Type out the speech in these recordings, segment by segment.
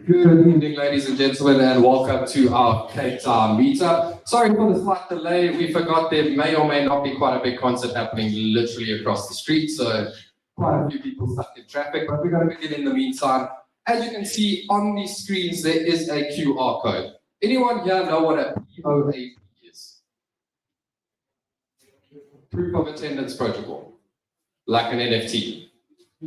Good evening, ladies and gentlemen, and welcome to our Cape Town meetup. Sorry for the slight delay. We forgot there may or may not be quite a big concert happening literally across the street, so quite a few people stuck in traffic, but we're going to begin in the meantime. As you can see on the screens, there is a QR code. Anyone here know what a POAP is? Proof of Attendance Protocol, like an NFT.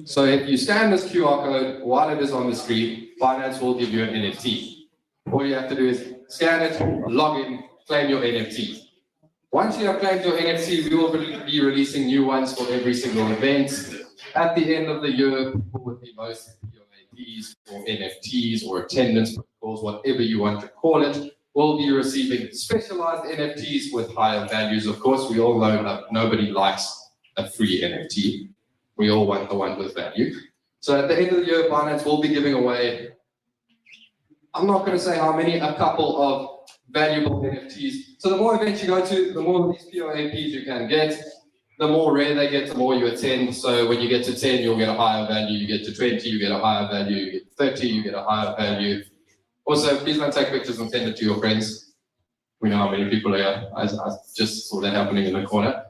So if you scan this QR code while it is on the screen, Binance will give you an NFT. All you have to do is scan it, log in, claim your NFT. Once you have claimed your NFT, we will be releasing new ones for every single event. At the end of the year, people with the most POAPs or NFTs or attendance protocols, whatever you want to call it, will be receiving specialized NFTs with higher values. Of course, we all know that nobody likes a free NFT. We all want the one with value. So at the end of the year, Binance will be giving away, I'm not going to say how many, a couple of valuable NFTs. So the more events you go to, the more of these POAPs you can get. The more rare they get, the more you attend. So when you get to 10, you'll get a higher value. You get to 20, you get a higher value. You get 30, you get a higher value. Also, please don't take pictures and send it to your friends. We know how many people are here. I just saw that happening in the corner.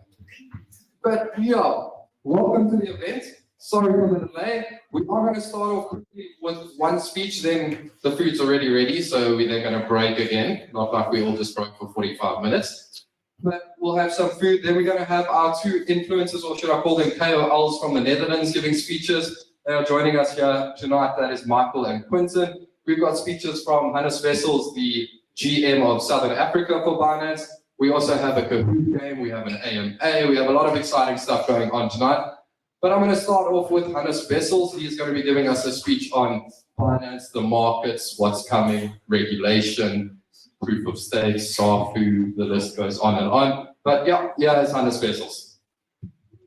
But yeah. Welcome to the event. Sorry for the delay. We are going to start off quickly with one speech, then the food's already ready, so we're then going to break again. Not like we all just broke for 45 minutes. But we'll have some food. Then we're going to have our two influencers, or should I call them KOLs from the Netherlands, giving speeches. They are joining us here tonight. That is Michael and Quinten. We've got speeches from Hannes Wessels, the GM of Southern Africa for Binance. We also have a Kahoot game, we have an AMA, we have a lot of exciting stuff going on tonight. But I'm going to start off with Hannes Wessels. He's going to be giving us a speech on finance, the markets, what's coming, regulation, proof of stake, SAFU, the list goes on and on. But yeah, it's Hannes Wessels.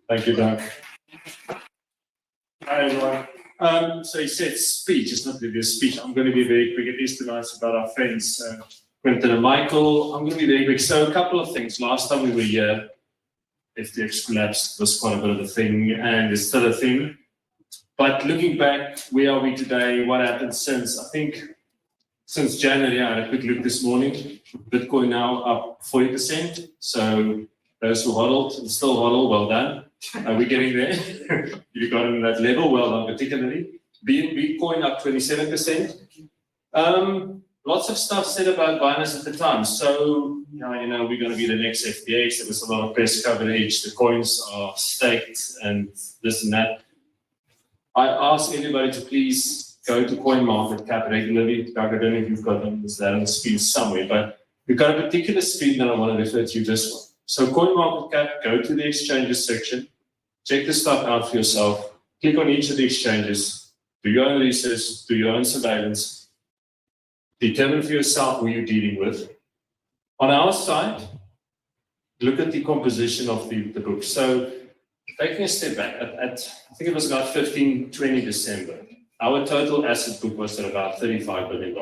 Thank you, Doug. Hi, everyone. So he said speech, it's not really a speech. I'm going to be very quick. It is tonight about our friends. Quinten and Michael, I'm going to be very quick. So a couple of things. Last time we were here, FTX collapsed was quite a bit of a thing, and it's still a thing. But looking back, where are we today? What happened since? I think since January, I had a quick look this morning. Bitcoin now up 40%. So those who hodled and still hodl, well done. We're getting there. You got in that level, well done particularly. Bitcoin up 27%. lots of stuff said about Binance at the time. So, we're going to be the next FTX. There was a lot of press coverage. The coins are staked and this and that. I ask everybody to please go to CoinMarketCap regularly. Doug, I don't know if you've got that on the screen somewhere, but we've got a particular screen that I want to refer to this one. So CoinMarketCap, go to the exchanges section, check the stuff out for yourself, click on each of the exchanges, do your own research, do your own surveillance, determine for yourself who you're dealing with. On our side, look at the composition of the book. So taking a step back, at I think it was about 20 December, our total asset book was at about $35 billion.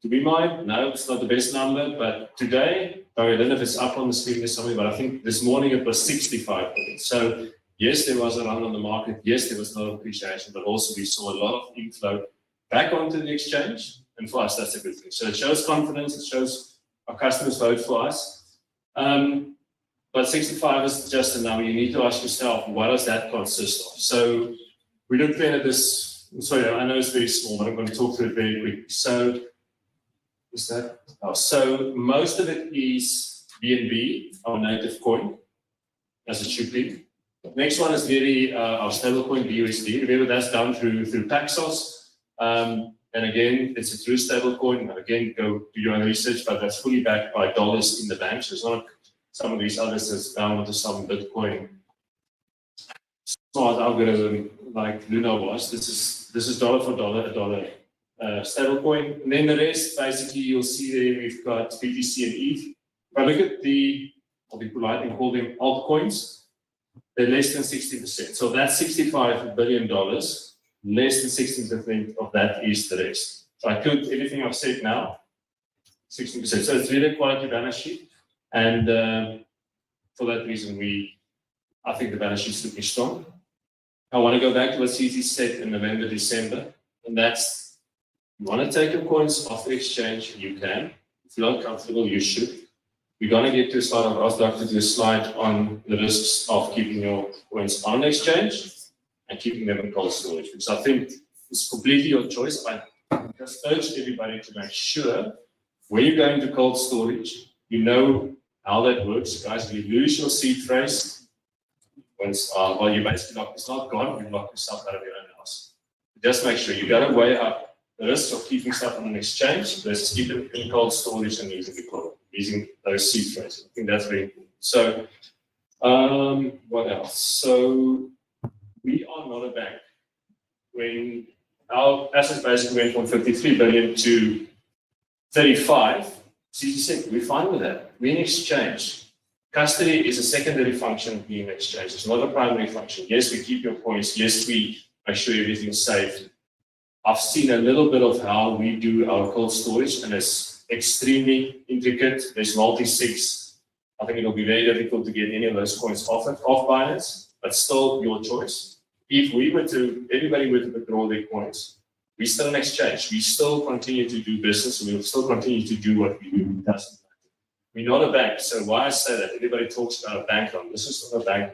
To be mine, no, it's not the best number, but today, I don't know if it's up on the screen or something, but I think this morning it was 65 billion. So yes, there was a run on the market. Yes, there was a lot of appreciation, but also we saw a lot of inflow back onto the exchange. And for us, that's a good thing. So it shows confidence. It shows our customers vote for us. But 65 is just a number. You need to ask yourself, what does that consist of? So we looked at this. Sorry, I know it's very small, but I'm going to talk through it very quickly. So is that? Oh, so most of it is BNB, our native coin, as it should be. Next one is really our stablecoin BUSD. Remember, that's done through Paxos. And again, it's a true stablecoin. Again, go do your own research, but that's fully backed by dollars in the bank. So it's not some of these others that's down to some Bitcoin smart algorithm like Luna was. This is dollar for dollar, a dollar stablecoin. And then the rest, basically, you'll see there we've got BTC and ETH. If I look at I'll be polite and call them altcoins, they're less than 60%. So that's $65 billion. Less than 60% of that is the rest. So I could, everything I've said now, 60%. So it's really a quality balance sheet. And for that reason, I think the balance sheet is looking strong. I want to go back to what CZ said in November, December, and that's, you want to take your coins off the exchange, you can. If you're not comfortable, you should. We're going to get to a slide. I've asked Doug to do a slide on the risks of keeping your coins on the exchange and keeping them in cold storage, because I think it's completely your choice. I just urge everybody to make sure when you go into cold storage, you know how that works. Guys, if you lose your seed phrase, well, you basically it's not gone, you lock yourself out of your own house. Just make sure you got to weigh up the risk of keeping stuff on an exchange versus keeping it in cold storage and using those seed phrases. I think that's very important. So, what else? So, we are not a bank. When our assets basically went from 53 billion to 35, CZ said, we're fine with that. We're in exchange. Custody is a secondary function of being exchange. It's not a primary function. Yes, we keep your coins. Yes, we make sure everything's safe. I've seen a little bit of how we do our cold storage, and it's extremely intricate. There's multi-sigs. I think it'll be very difficult to get any of those coins off Binance, but still your choice. If everybody were to withdraw their coins, we still in exchange. We still continue to do business, and we will still continue to do what we do. It doesn't matter. We're not a bank. So why I say that, everybody talks about a bank loan. This is not a bank.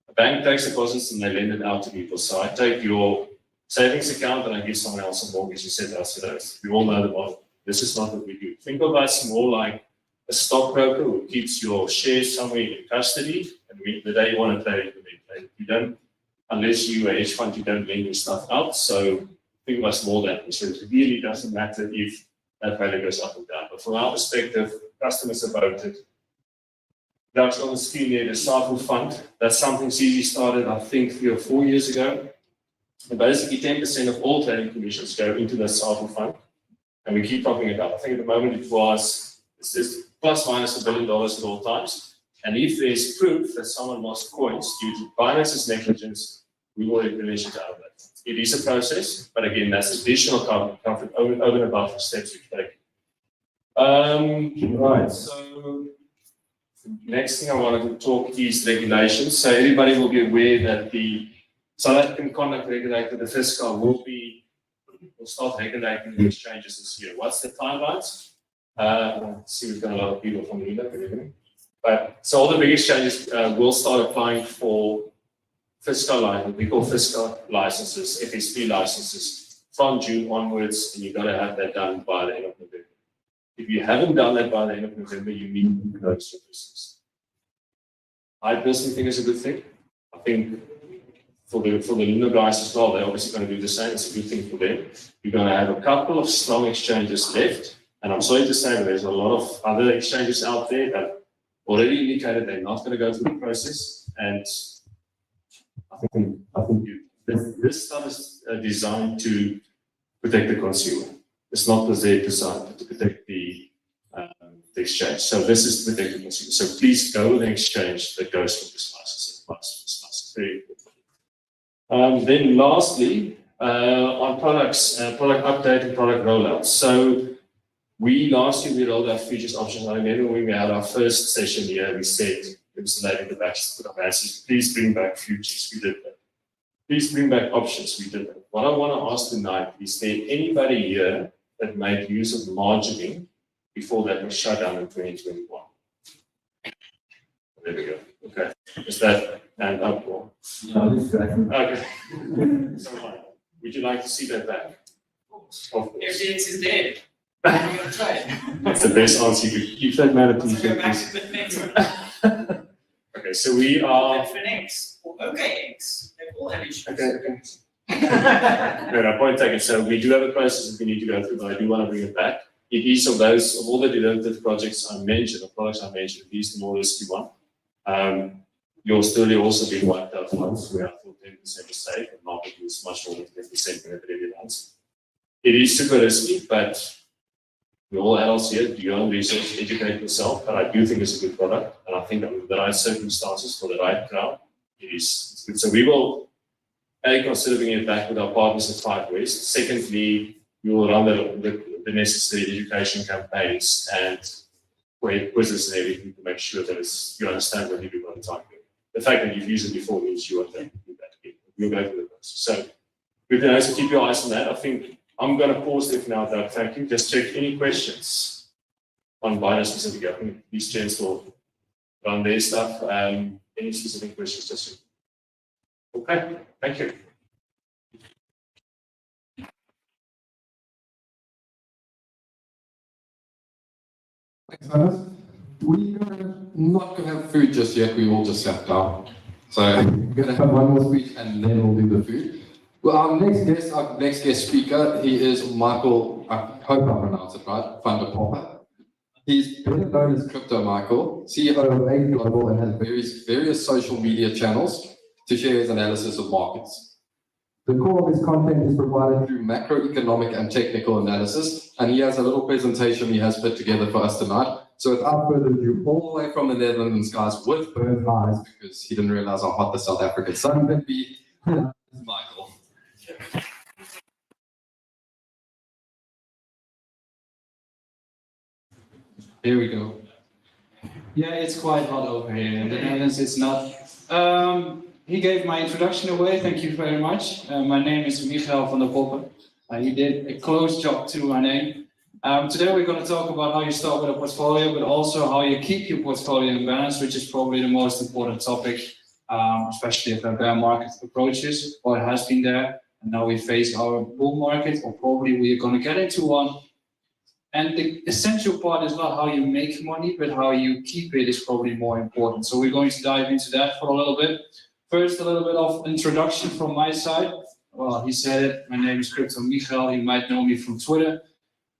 A bank takes deposits and they lend it out to people. So I take your savings account and I give someone else a mortgage. You said that. We all know the model. This is not what we do. Think of us more like a stockbroker who keeps your shares somewhere in custody, and the day you want to trade it, you don't, unless you're a hedge fund, you don't lend your stuff out. So think of us more that way. So it really doesn't matter if that value goes up or down. But from our perspective, customers have voted. That's on the screen there, the SAFU fund. That's something CZ started, I think, 3 or 4 years ago. And basically 10% of all trading commissions go into the SAFU fund. And we keep topping it up. I think at the moment it's plus minus $1 billion at all times. And if there's proof that someone lost coins due to Binance's negligence, we will replenish it out of that. It is a process, but again, that's additional comfort over and above the steps we take. Right, so next thing I wanted to talk is regulations. So everybody will be aware that the South African Conduct Regulator, the fiscal, will start regulating the exchanges this year. What's the timelines? See, we've got a lot of people from Meetup. But so all the big exchanges will start applying for fiscal license, we call fiscal licenses, FSP licenses, from June onwards, and you've got to have that done by the end of November. If you haven't done that by the end of November, you need to close your business. I personally think it's a good thing. I think for the Lunar guys as well, they're obviously going to do the same. It's a good thing for them. You're going to have a couple of strong exchanges left. And I'm sorry to say that there's a lot of other exchanges out there that already indicated they're not going to go through the process. And I think this stuff is designed to protect the consumer. It's not designed to protect the exchange. So this is to protect the consumer. So please go with an exchange that goes with this license and applies to this license. Very important. Then lastly, on products, product update and product rollout. So last year we rolled out features options. I remember when we had our first session here, we said, it was late in the batch, put up answers, please bring back features. We did that. Please bring back options. We did that. What I want to ask tonight is there anybody here that made use of margining before that was shut down in 2021? There we go. Okay. Is that hand up or? No, this is Okay. So fine. Would you like to see that back? Of course. FDX is dead. I'm going to try it. That's the best answer you could keep that matter. Let's go back to Bitfinex. Okay, so we are. Bitfinex or OKX. They all have issues. Okay. No, point taken. So we do have a process that we need to go through, but I do want to bring it back. It is of all the derivative projects I mentioned, or products I mentioned, it is the more risky one. Yours still also being wiped out once, where I thought 10% was safe, and market was much more than 10% whenever it announced. It is super risky, but we're all adults here, do your own research, educate yourself, but I do think it's a good product, and I think under the right circumstances for the right crowd, it's good. So we will, consider bringing it back with our partners at 5 West. Secondly, we will run the necessary education campaigns and quizzes and everything to make sure that you understand what you do on time. The fact that you've used it before means you are going to do that again. We'll go through the process. So we can also keep your eyes on that. I think I'm going to pause there for now, Doug. Thank you. Just check any questions on Binance specifically. I think these gents will run their stuff. Any specific questions? Just okay. Thank you. Thanks, Hannes. We're not going to have food just yet. We all just sat down. So we're going to have one more speech and then we'll do the food. Well, our next guest speaker, he is Michael, I hope I pronounced it right, van der Popper. He's better known as Crypto Michael, CEO of A Global, and has various social media channels to share his analysis of markets. The core of his content is provided through macroeconomic and technical analysis, and he has a little presentation he has put together for us tonight. So without further ado, all the way from the Netherlands, guys, with burnt eyes, because he didn't realize how hot the South African sun can be, Michael. Here we go. Yeah, it's quite hot over here. In the Netherlands, it's not. He gave my introduction away. Thank you very much. My name is Michael van der Popper. He did a close job to my name. Today we're going to talk about how you start with a portfolio, but also how you keep your portfolio in balance, which is probably the most important topic, especially if a bear market approaches, or it has been there. And now we face our bull market, or probably we are going to get into one. And the essential part is not how you make money, but how you keep it is probably more important. So we're going to dive into that for a little bit. First, a little bit of introduction from my side. Well, he said it. My name is Crypto Michael. You might know me from Twitter.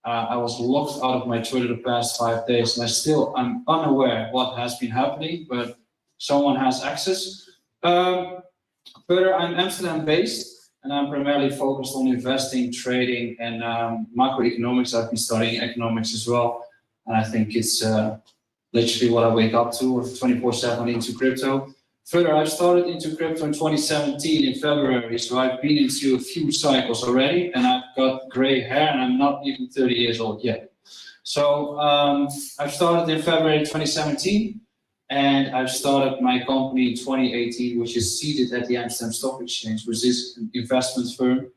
I was locked out of my Twitter the past 5 days, and I'm unaware what has been happening, but someone has access. Further, I'm Amsterdam-based. And I'm primarily focused on investing, trading, and macroeconomics. I've been studying economics as well. And I think it's literally what I wake up to, 24/7 into crypto. Further, I started into crypto in 2017 in February. So I've been into a few cycles already, and I've got gray hair, and I'm not even 30 years old yet. So I started in February 2017. And I've started my company in 2018, which is seated at the Amsterdam Stock Exchange, which is an investment firm.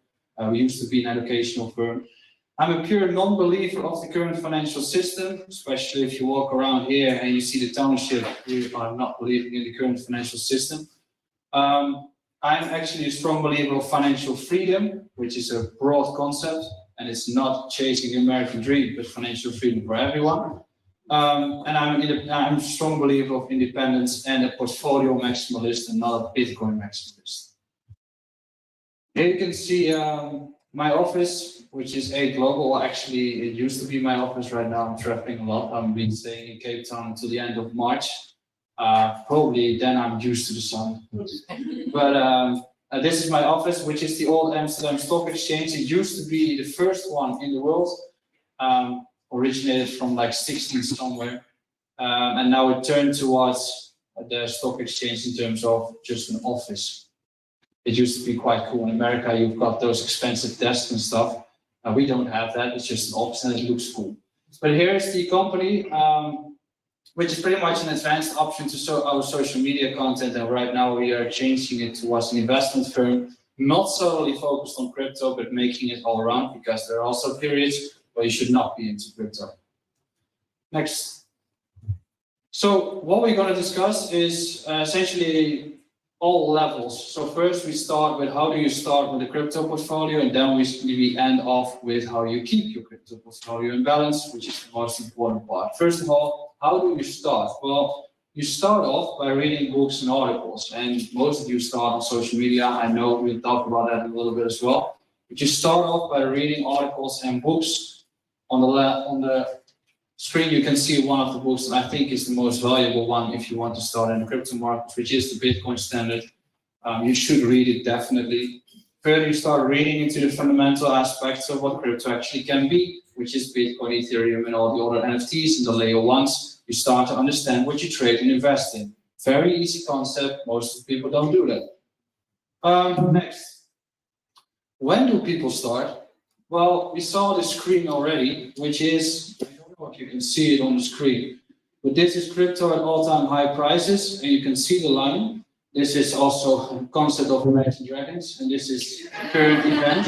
We used to be an educational firm. I'm a pure non-believer of the current financial system, especially if you walk around here and you see the township, we are not believing in the current financial system. I'm actually a strong believer of financial freedom, which is a broad concept, and it's not chasing the American dream, but financial freedom for everyone. And I'm a strong believer of independence and a portfolio maximalist and not a Bitcoin maximalist. Here you can see my office, which is A Global. Actually, it used to be my office. Right now, I'm traveling a lot. I've been staying in Cape Town until the end of March. Probably then I'm used to the sun. But this is my office, which is the old Amsterdam Stock Exchange. It used to be the first one in the world, originated from like 16 somewhere. And now it turned towards the stock exchange in terms of just an office. It used to be quite cool. In America, you've got those expensive desks and stuff. We don't have that. It's just an office and it looks cool. But here's the company, which is pretty much an advanced option to our social media content. And right now we are changing it towards an investment firm, not solely focused on crypto, but making it all around, because there are also periods where you should not be into crypto. Next. So what we're going to discuss is essentially all levels. So first we start with how do you start with a crypto portfolio, and then we end off with how you keep your crypto portfolio in balance, which is the most important part. First of all, how do you start? Well, you start off by reading books and articles, and most of you start on social media. I know we'll talk about that a little bit as well. But you start off by reading articles and books. On the screen, you can see one of the books that I think is the most valuable one if you want to start in the crypto market, which is the Bitcoin Standard. You should read it definitely. Further, you start reading into the fundamental aspects of what crypto actually can be, which is Bitcoin, Ethereum, and all the other NFTs and the layer ones. You start to understand what you trade and invest in. Very easy concept. Most people don't do that. Next, when do people start? Well, we saw the screen already, which is, I don't know if you can see it on the screen, but this is crypto at all-time high prices, and you can see the line. This is also a concept of Imagine Dragons, and this is current event.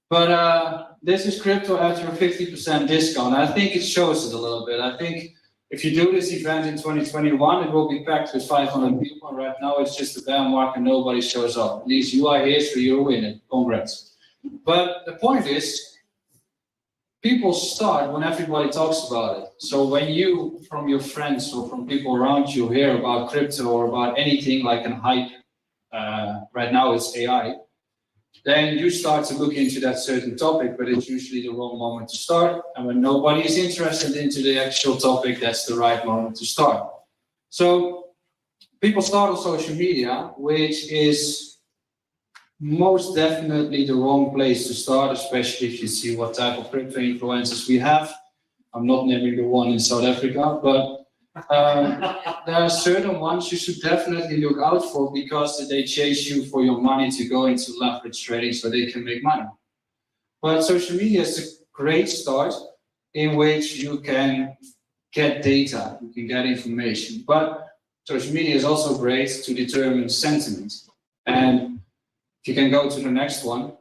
But this is crypto after a 50% discount. I think it shows it a little bit. I think if you do this event in 2021, it will be packed with 500 people. Right now, it's just a bear market, nobody shows up. At least you are here, so you're winning. Congrats. But the point is, people start when everybody talks about it. So when you, from your friends or from people around you, hear about crypto or about anything like a hype, right now it's AI, then you start to look into that certain topic, but it's usually the wrong moment to start. And when nobody is interested into the actual topic, that's the right moment to start. So people start on social media, which is most definitely the wrong place to start, especially if you see what type of crypto influencers we have. I'm not naming the one in South Africa, but there are certain ones you should definitely look out for, because they chase you for your money to go into leverage trading so they can make money. But social media is a great start in which you can get data, you can get information. But social media is also great to determine sentiment. And if you can go to the next one,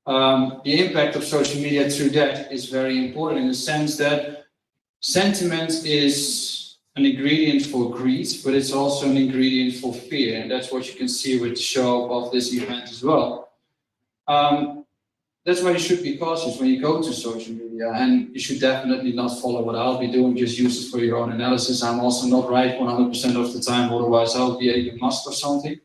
the impact of social media through that is very important in the sense that sentiment is an ingredient for greed, but it's also an ingredient for fear. And that's what you can see with the show of this event as well. That's why you should be cautious when you go to social media, and you should definitely not follow what I'll be doing, just use it for your own analysis. I'm also not right 100% of the time, otherwise I'll be a Musk or something.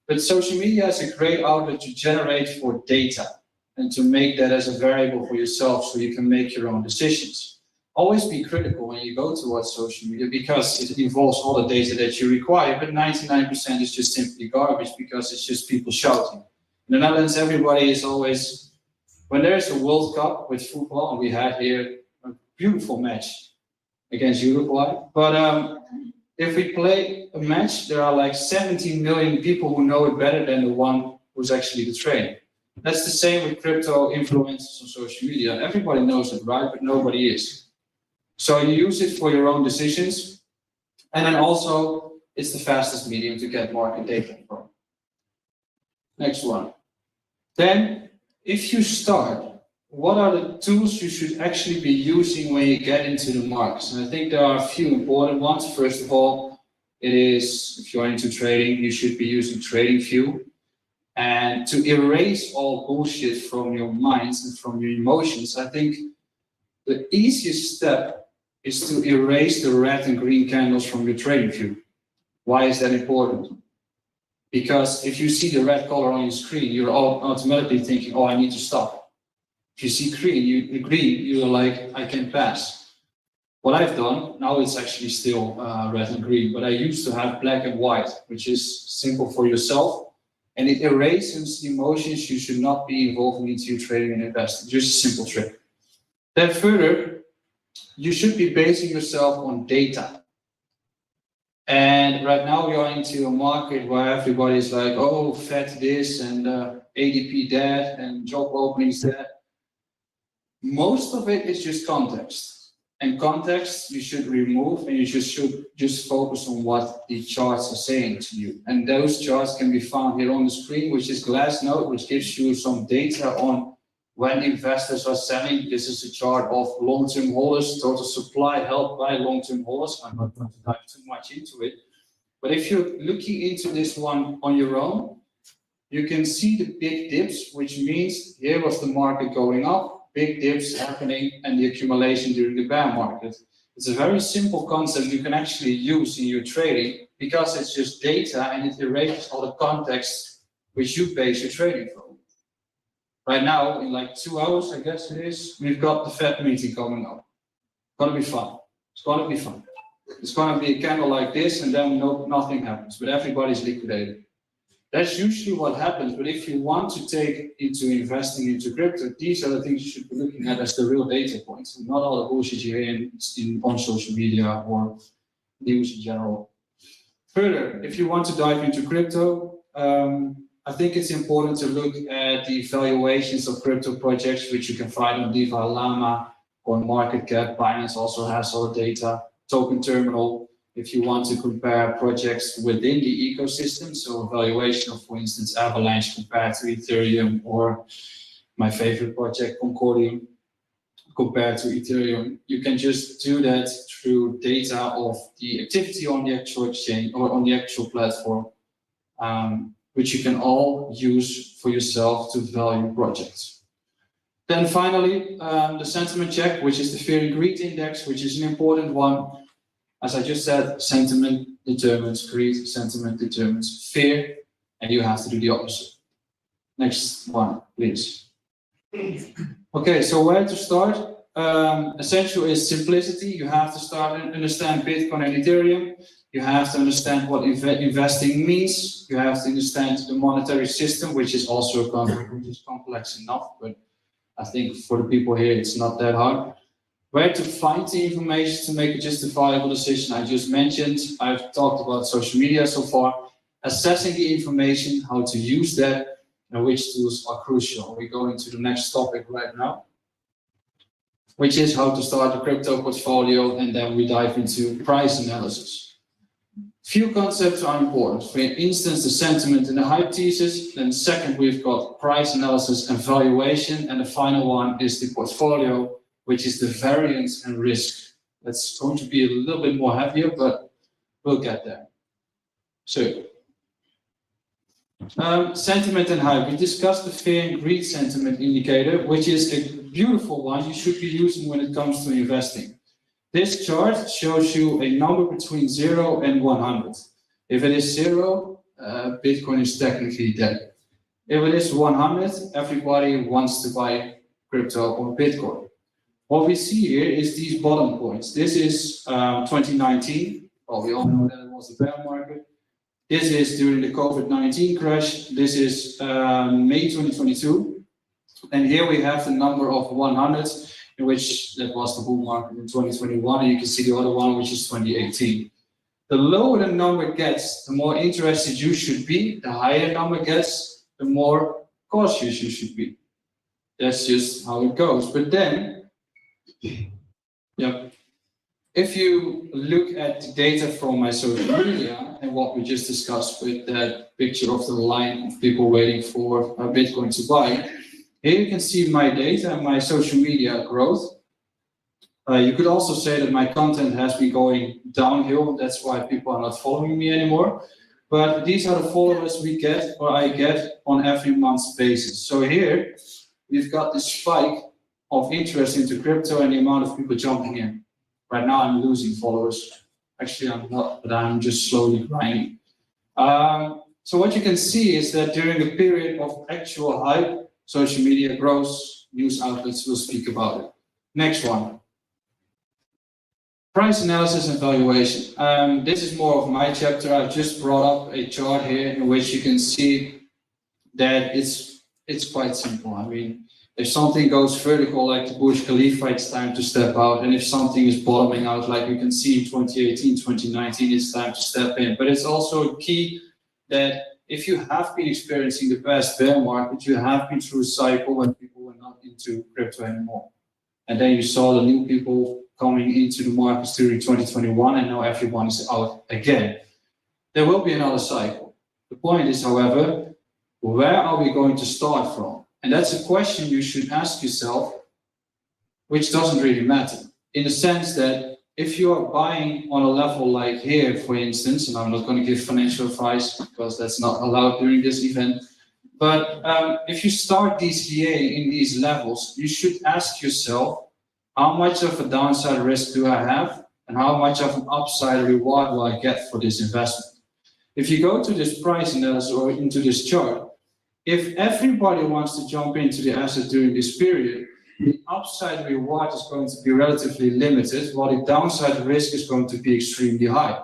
But social media is a great outlet to generate for data and to make that as a variable for yourself so you can make your own decisions. Always be critical when you go towards social media, because it involves all the data that you require, but 99% is just simply garbage because it's just people shouting. In the Netherlands, everybody is always, when there's a World Cup with football, and we had here a beautiful match against Uruguay, but if we play a match, there are like 17 million people who know it better than the one who's actually the trainer. That's the same with crypto influencers on social media. Everybody knows it, right? But nobody is. So you use it for your own decisions. And then also, it's the fastest medium to get market data from. Next one. Then, if you start, what are the tools you should actually be using when you get into the markets? And I think there are a few important ones. First of all, It is, if you're into trading, you should be using TradingView. And to erase all bullshit from your minds and from your emotions, I think the easiest step is to erase the red and green candles from your TradingView. Why is that important? Because if you see the red color on your screen, you're automatically thinking, oh, I need to stop. If you see green, you're like, I can pass. What I've done, now it's actually still red and green, but I used to have black and white, which is simple for yourself. And it erases emotions you should not be involving into your trading and investing. Just a simple trick. Then further, you should be basing yourself on data. And right now we are into a market where everybody is like, oh, Fed this and ADP that and job openings that. Most of it is just context. And context you should remove, and you should just focus on what the charts are saying to you. And those charts can be found here on the screen, which is Glassnode, which gives you some data on when investors are selling. This is a chart of long-term holders, total supply held by long-term holders. I'm not going to dive too much into it. But if you're looking into this one on your own, you can see the big dips, which means here was the market going up, big dips happening, and the accumulation during the bear market. It's a very simple concept you can actually use in your trading because it's just data and it erases all the context which you base your trading from. Right now, in like 2 hours, I guess it is, we've got the Fed meeting coming up. It's gonna be fun. It's gonna be fun. It's gonna be a candle like this, and then nothing happens, but everybody's liquidated. That's usually what happens, but if you want to take into investing into crypto, these are the things you should be looking at as the real data points, and not all the bullshit you hear on social media or news in general. Further, if you want to dive into crypto, I think it's important to look at the valuations of crypto projects, which you can find on DeFi Llama or MarketCap. Binance also has all the data. Token Terminal. If you want to compare projects within the ecosystem, so evaluation of, for instance, Avalanche compared to Ethereum, or my favorite project, Concordium, compared to Ethereum, you can just do that through data of the activity on the actual exchange or on the actual platform, which you can all use for yourself to value projects. Then finally, the sentiment check, which is the Fear and Greed Index, which is an important one. As I just said, sentiment determines greed, sentiment determines fear, and you have to do the opposite. Next one, please. Okay, so where to start? Essential is simplicity. You have to start and understand Bitcoin and Ethereum. You have to understand what investing means. You have to understand the monetary system, which is also a concept which is complex enough, but I think for the people here, it's not that hard. Where to find the information to make a justifiable decision, I just mentioned. I've talked about social media so far. Assessing the information, how to use that, and which tools are crucial. We go into the next topic right now, which is how to start a crypto portfolio, and then we dive into price analysis. Few concepts are important. For instance, the sentiment and the hype thesis. Then second, we've got price analysis and valuation, and the final one is the portfolio, which is the variance and risk. That's going to be a little bit more heavier, but we'll get there. So, sentiment and hype. We discussed the fear and greed sentiment indicator, which is a beautiful one you should be using when it comes to investing. This chart shows you a number between 0 and 100. If it is 0, Bitcoin is technically dead. If it is 100, everybody wants to buy crypto or Bitcoin. What we see here is these bottom points. This is 2019. Well, we all know that it was a bear market. This is during the COVID-19 crash. This is May 2022. And here we have the number of 100, in which that was the bull market in 2021. And you can see the other one, which is 2018. The lower the number gets, the more interested you should be. The higher the number gets, the more cautious you should be. That's just how it goes. But then, yeah, if you look at the data from my social media and what we just discussed with that picture of the line of people waiting for Bitcoin to buy, here you can see my data and my social media growth. You could also say that my content has been going downhill. That's why people are not following me anymore. But these are the followers we get, or I get, on every month's basis. So here, we've got this spike of interest into crypto and the amount of people jumping in. Right now, I'm losing followers. Actually, I'm not, but I'm just slowly grinding. So what you can see is that during a period of actual hype, social media grows, news outlets will speak about it. Next one. Price analysis and valuation. This is more of my chapter. I've just brought up a chart here in which you can see that it's quite simple. I mean, if something goes vertical like the Burj Khalifa, it's time to step out. And if something is bottoming out like we can see in 2018, 2019, it's time to step in. But it's also key that if you have been experiencing the past bear market, you have been through a cycle when people were not into crypto anymore. And then you saw the new people coming into the markets during 2021, and now everyone is out again. There will be another cycle. The point is, however, where are we going to start from? And that's a question you should ask yourself, which doesn't really matter. In the sense that if you are buying on a level like here, for instance, and I'm not going to give financial advice because that's not allowed during this event, but if you start DCA in these levels, you should ask yourself, how much of a downside risk do I have? And how much of an upside reward will I get for this investment? If you go to this price analysis or into this chart, if everybody wants to jump into the asset during this period, the upside reward is going to be relatively limited, while the downside risk is going to be extremely high.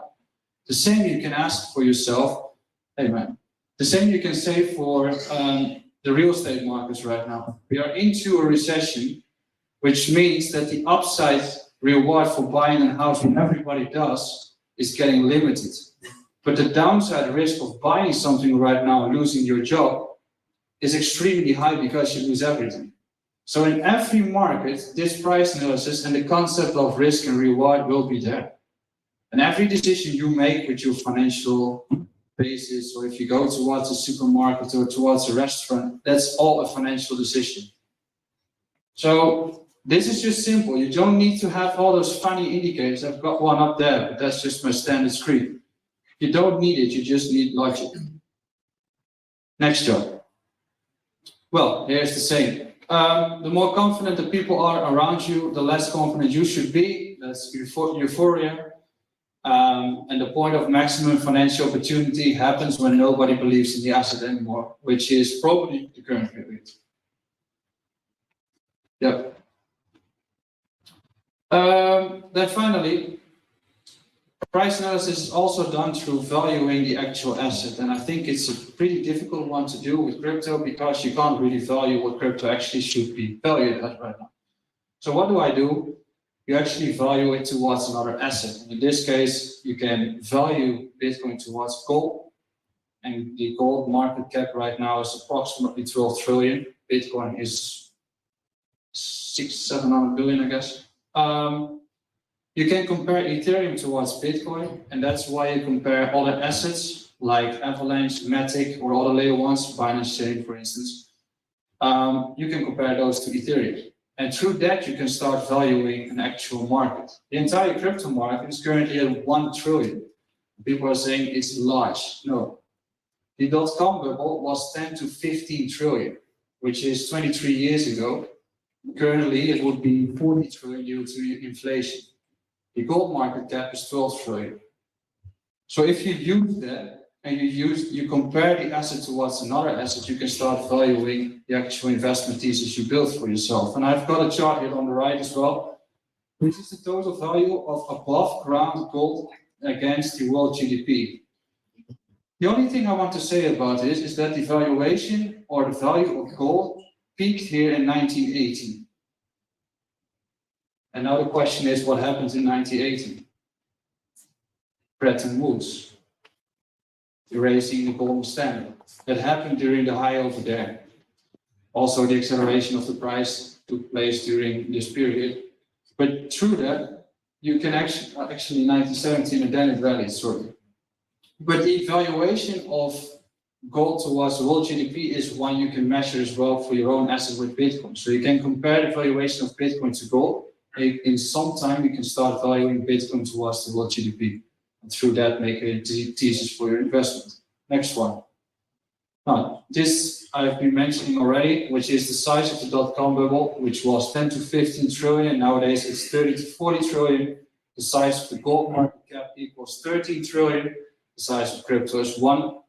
The same you can ask for yourself, hey man, the same you can say for the real estate markets right now. We are into a recession, which means that the upside reward for buying a house, when everybody does, is getting limited. But the downside risk of buying something right now and losing your job is extremely high because you lose everything. So in every market, this price analysis and the concept of risk and reward will be there. And every decision you make with your financial basis, or if you go towards a supermarket or towards a restaurant, that's all a financial decision. So this is just simple. You don't need to have all those funny indicators. I've got one up there, but that's just my standard screen. You don't need it, you just need logic. Next chart. Well, here's the saying. The more confident the people are around you, the less confident you should be. That's euphoria. And the point of maximum financial opportunity happens when nobody believes in the asset anymore, which is probably the current period. Yep. Then finally, price analysis is also done through valuing the actual asset. And I think it's a pretty difficult one to do with crypto because you can't really value what crypto actually should be valued at right now. So what do? You actually value it towards another asset. And in this case, you can value Bitcoin towards gold. And the gold market cap right now is approximately 12 trillion. Bitcoin is 600-700 billion, I guess. You can compare Ethereum towards Bitcoin, and that's why you compare other assets like Avalanche, Matic, or other layer ones, Binance Chain, for instance. You can compare those to Ethereum. And through that, you can start valuing an actual market. The entire crypto market is currently at 1 trillion. People are saying it's large. No. The dot-com bubble was 10 to 15 trillion, which is 23 years ago. Currently, it would be 40 trillion due to inflation. The gold market cap is 12 trillion. So if you use that and you compare the asset towards another asset, you can start valuing the actual investment thesis you built for yourself. And I've got a chart here on the right as well, which is the total value of above ground gold against the world GDP. The only thing I want to say about this is that the valuation or the value of gold peaked here in 1918. And now the question is, what happens in 1918? Bretton Woods, erasing the gold standard. That happened during the high over there. Also, the acceleration of the price took place during this period. But through that, you can actually 1917, and then it rallied, sorry. But the valuation of gold towards the world GDP is one you can measure as well for your own asset with Bitcoin. So you can compare the valuation of Bitcoin to gold, in some time, you can start valuing Bitcoin towards the world GDP. And through that, make a thesis for your investment. Next one. Now, this I've been mentioning already, which is the size of the dot-com bubble, which was 10 to 15 trillion. Nowadays, it's 30 to 40 trillion. The size of the gold market cap equals 13 trillion. The size of crypto is 1.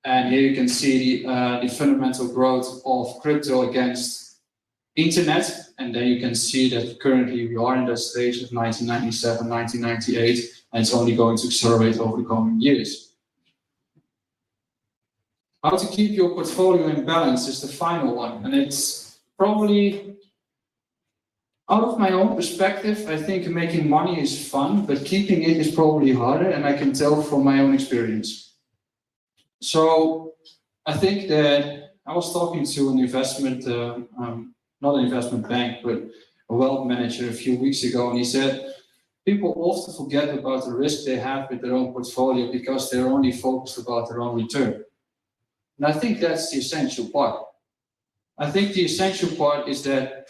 And here you can see the fundamental growth of crypto against internet. And then you can see that currently we are in that stage of 1997, 1998, and it's only going to accelerate over the coming years. How to keep your portfolio in balance is the final one. And it's probably, out of my own perspective, I think making money is fun, but keeping it is probably harder, and I can tell from my own experience. So I think that I was talking to an investment, not an investment bank, but a wealth manager a few weeks ago, and he said, people often forget about the risk they have with their own portfolio because they're only focused about their own return. And I think that's the essential part. I think the essential part is that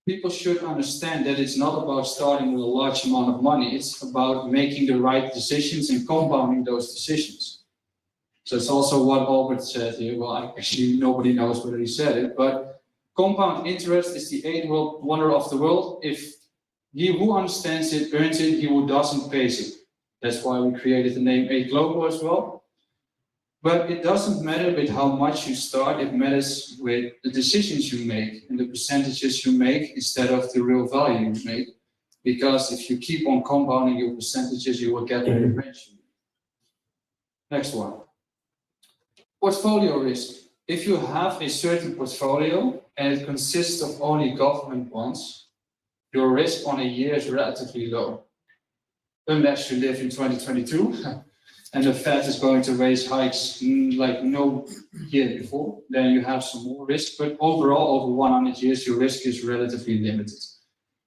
people should understand that it's not about starting with a large amount of money. It's about making the right decisions and compounding those decisions. So it's also what Albert said here. Well, actually, nobody knows whether he said it, but compound interest is the eighth wonder of the world. If he who understands it earns it, he who doesn't pays it. That's why we created the name 8 Global as well. But it doesn't matter with how much you start, it matters with the decisions you make and the percentages you make instead of the real value you make. Because if you keep on compounding your percentages, you will get there eventually. Next one. Portfolio risk. If you have a certain portfolio and it consists of only government bonds, your risk on a year is relatively low. Unless you live in 2022 and the Fed is going to raise hikes like no year before, then you have some more risk. But overall, over 100 years, your risk is relatively limited.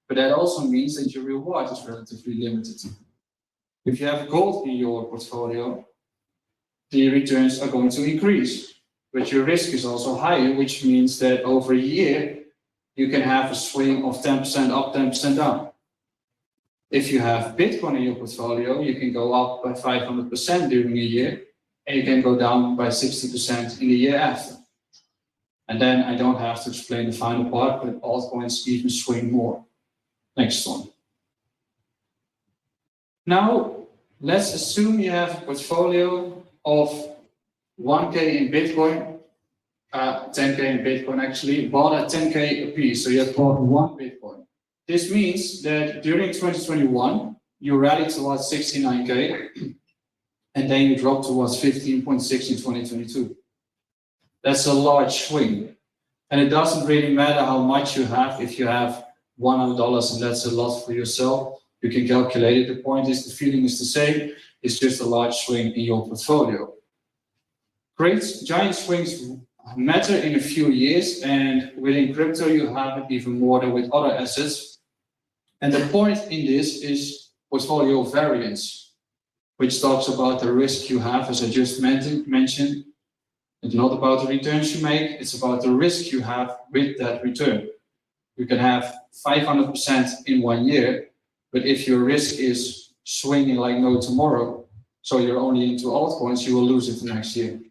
But that also means that your reward is relatively limited. If you have gold in your portfolio, the returns are going to increase, but your risk is also higher, which means that over a year, you can have a swing of 10% up, 10% down. If you have Bitcoin in your portfolio, you can go up by 500% during a year, and you can go down by 60% in the year after. And then I don't have to explain the final part, but altcoins even swing more. Next one. Now, let's assume you have a portfolio of 1K in Bitcoin, 10K in Bitcoin actually, bought at 10K a piece. So you have bought 1 Bitcoin. This means that during 2021, you rallied towards 69K, and then you dropped towards 15.6 in 2022. That's a large swing. And it doesn't really matter how much you have. If you have $100 and that's a lot for yourself, you can calculate it. The point is, the feeling is the same. It's just a large swing in your portfolio. Great giant swings matter in a few years, and within crypto, you have it even more than with other assets. And the point in this is portfolio variance, which talks about the risk you have, as I just mentioned. It's not about the returns you make, it's about the risk you have with that return. You can have 500% in 1 year, but if your risk is swinging like no tomorrow, so you're only into altcoins, you will lose it the next year.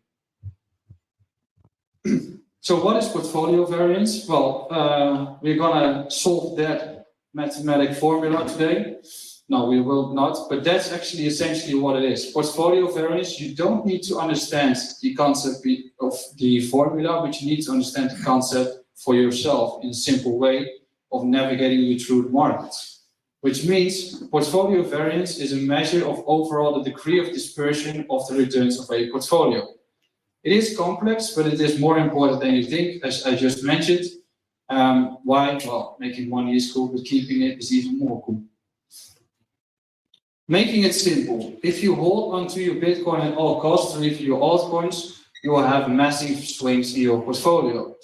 So what is portfolio variance? Well, we're gonna solve that mathematical formula today. No, we will not, but that's actually essentially what it is. Portfolio variance, you don't need to understand the concept of the formula, but you need to understand the concept for yourself in a simple way of navigating you through the markets. Which means portfolio variance is a measure of overall the degree of dispersion of the returns of a portfolio. It is complex, but it is more important than you think, as I just mentioned. Why? Well, making money is cool, but keeping it is even more cool. Making it simple. If you hold onto your Bitcoin at all costs, or if your altcoins, you will have massive swings in your portfolio.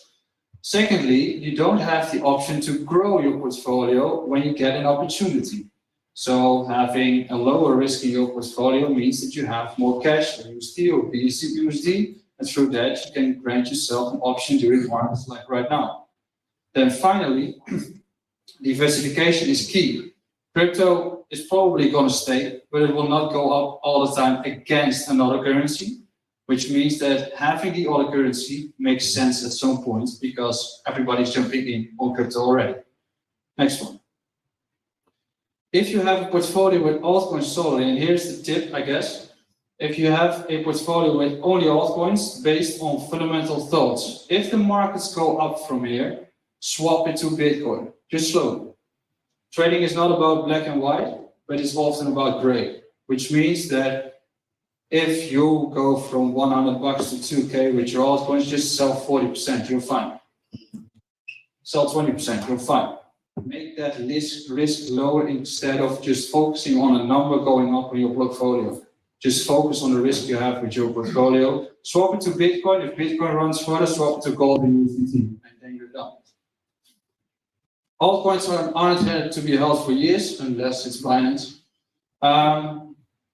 Secondly, you don't have the option to grow your portfolio when you get an opportunity. So having a lower risk in your portfolio means that you have more cash, USD or BUSD, and through that you can grant yourself an option during markets like right now. Then finally, diversification is key. Crypto is probably going to stay, but it will not go up all the time against another currency, which means that having the other currency makes sense at some point because everybody's jumping in on crypto already. Next one. If you have a portfolio with altcoins solely, and here's the tip, I guess. If you have a portfolio with only altcoins based on fundamental thoughts, if the markets go up from here, swap it to Bitcoin, just slowly. Trading is not about black and white, but it's often about gray, which means that if you go from 100 bucks to 2K with your altcoins, just sell 40%, you're fine. Sell 20%, you're fine. Make that risk lower instead of just focusing on a number going up in your portfolio. Just focus on the risk you have with your portfolio. Swap it to Bitcoin. If Bitcoin runs further, swap it to gold and USDT, and then you're done. Altcoins aren't intended to be held for years unless it's Binance.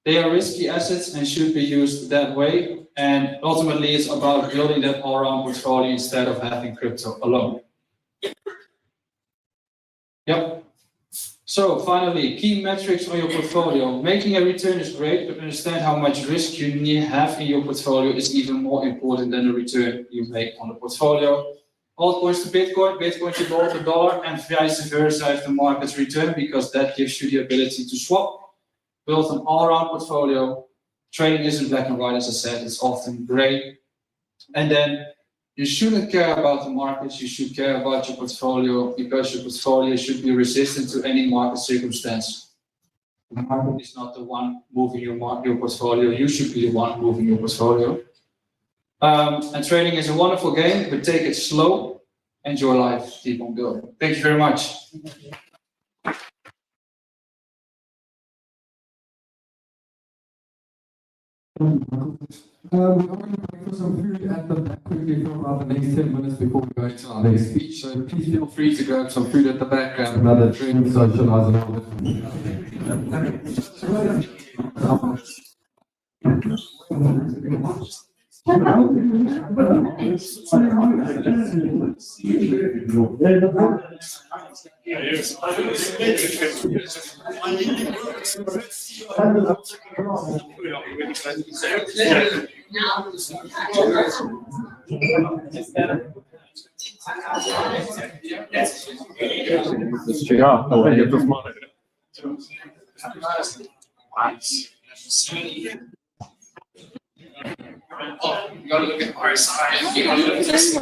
They are risky assets and should be used that way. And ultimately, it's about building that all-around portfolio instead of having crypto alone. Yep. So finally, key metrics on your portfolio. Making a return is great, but understand how much risk you have in your portfolio is even more important than the return you make on the portfolio. Altcoins to Bitcoin, Bitcoin to gold, to dollar, and vice versa if the markets return, because that gives you the ability to swap. Build an all-around portfolio. Trading isn't black and white, as I said, it's often gray. And then you shouldn't care about the markets, you should care about your portfolio, because your portfolio should be resistant to any market circumstance. The market is not the one moving your portfolio, you should be the one moving your portfolio. And trading is a wonderful game, but take it slow, enjoy life, keep on building. Thank you very much. I'm going to wait for some food at the back quickly for about the next 10 minutes before we go into our next speech. So please feel free to grab some food at the back, and another drink, socialize a little You gotta look at our side. You gotta look at this.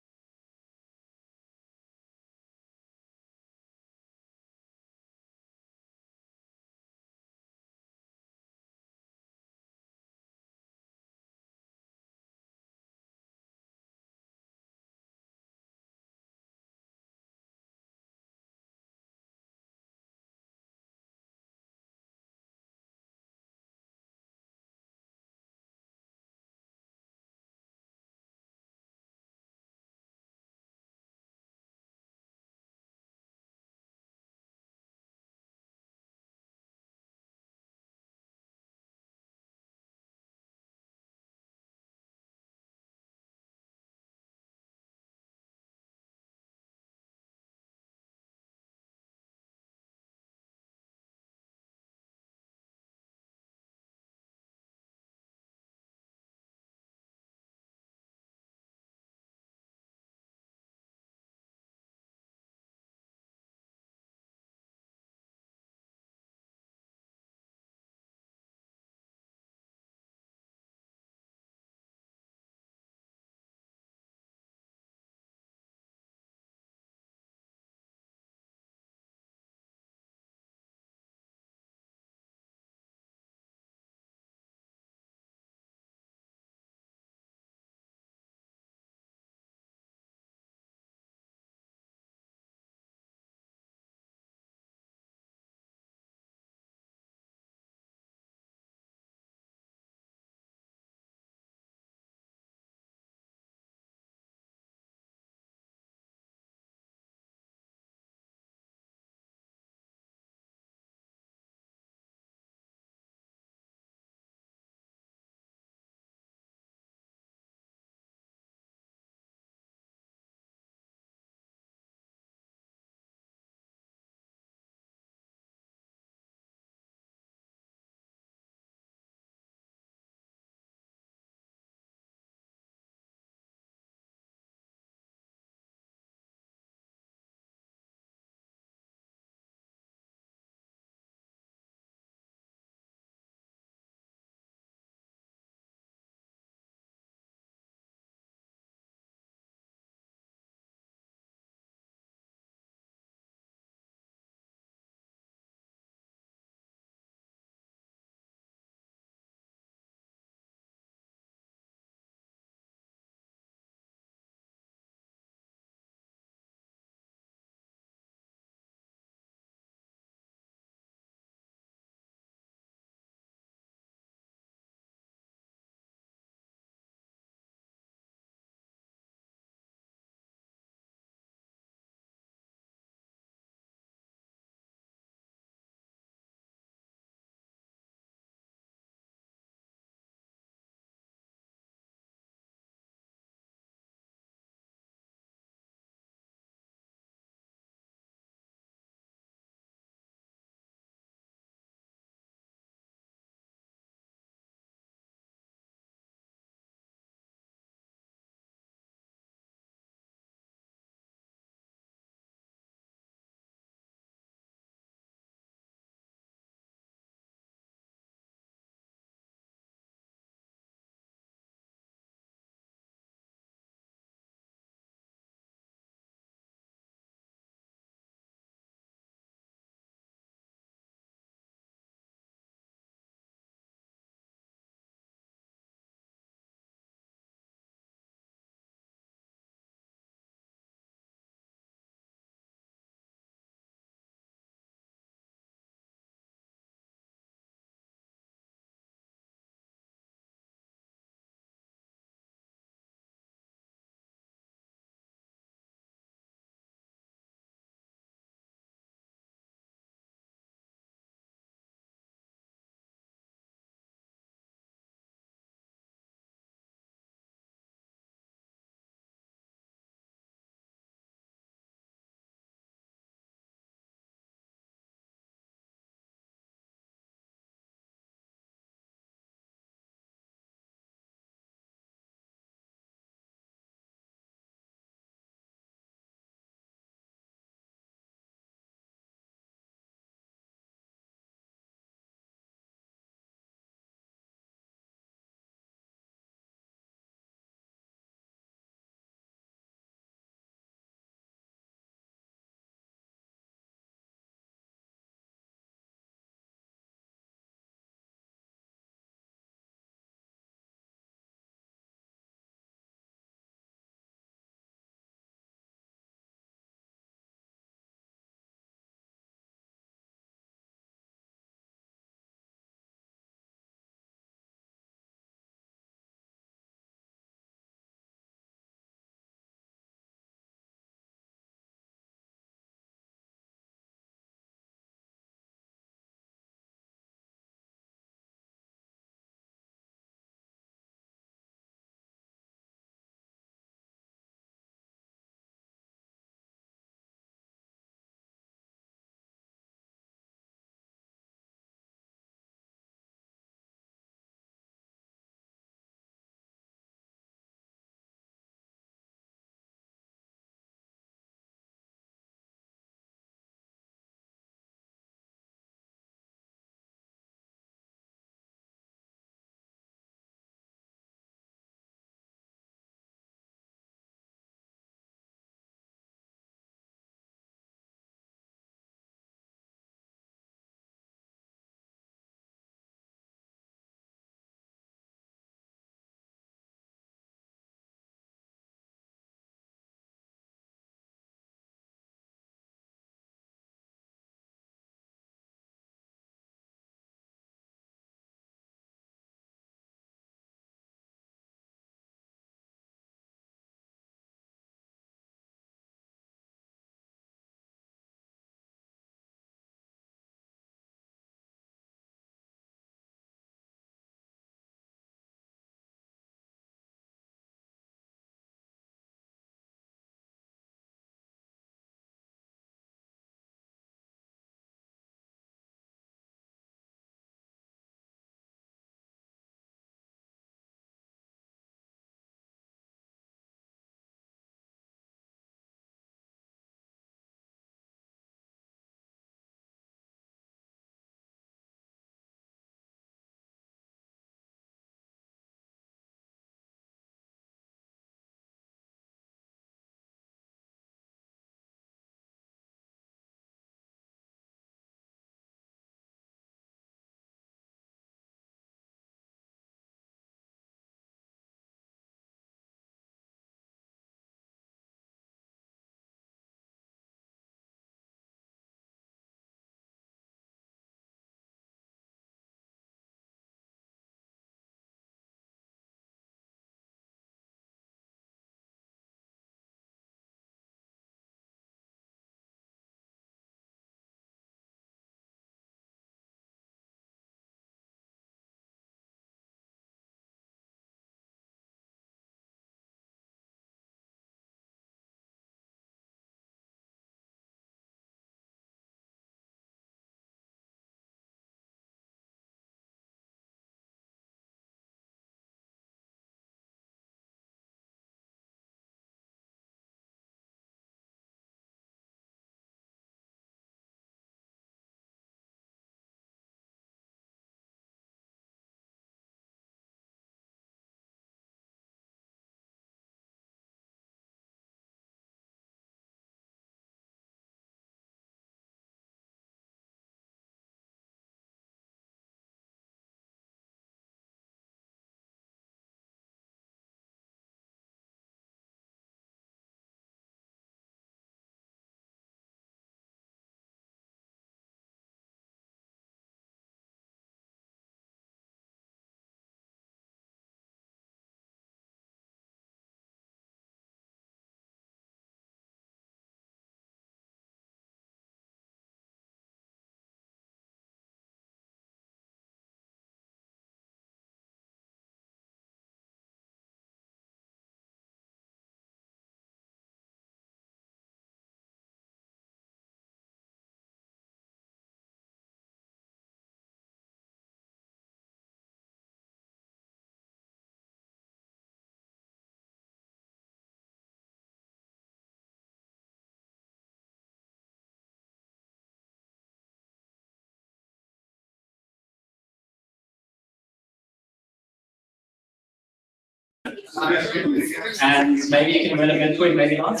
And maybe you can win a Bitcoin, maybe not.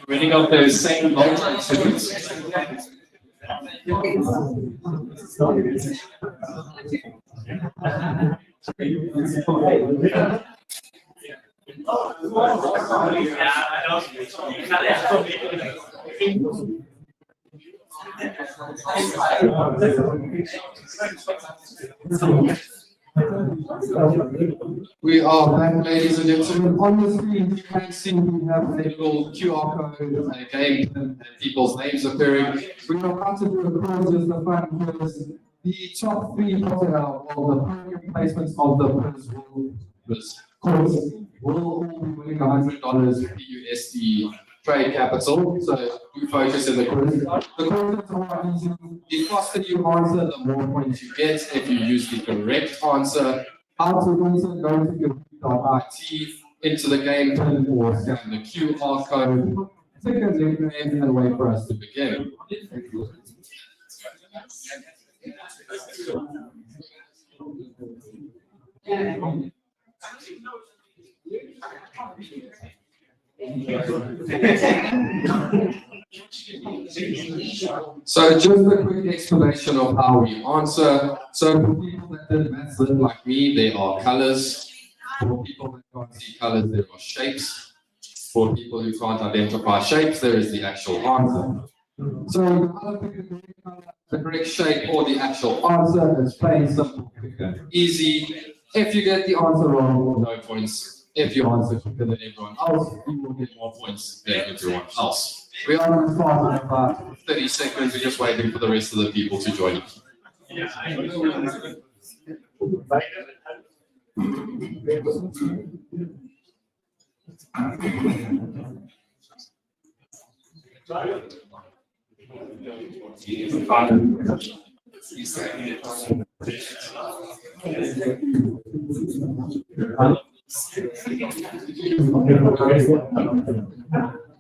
Really got those same multi-tunes. We are back, ladies and gentlemen. On the screen, you can see we have a little QR code, a game, and people's names appearing. We are about to do a quiz as the fun quiz. The top three hotels or the premium placements of the quiz will all be winning $100 USD trade capital. So we focus in the quiz. The questions are easy. The faster you answer, the more points you get. If you use the correct answer, how to answer, go to your IT into the game pin or scan the QR code. Take a name and wait for us to begin. So just a quick explanation of how we answer. So for people that did maths like me, there are colors. For people that can't see colors, there are shapes. For people who can't identify shapes, there is the actual answer. So you either pick the correct shape or the actual answer. It's plain, simple, quick and easy. If you get the answer wrong, no points. If you answer quicker than everyone else, you will get more points than everyone else. We are going to start in about 30 seconds. We're just waiting for the rest of the people to join us.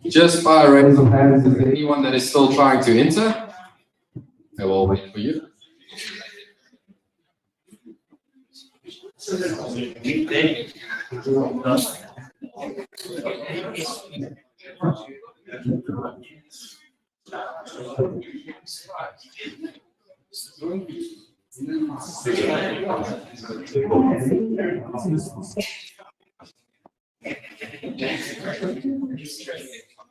Just by a raise of hands, is there anyone that is still trying to enter? I will wait for you.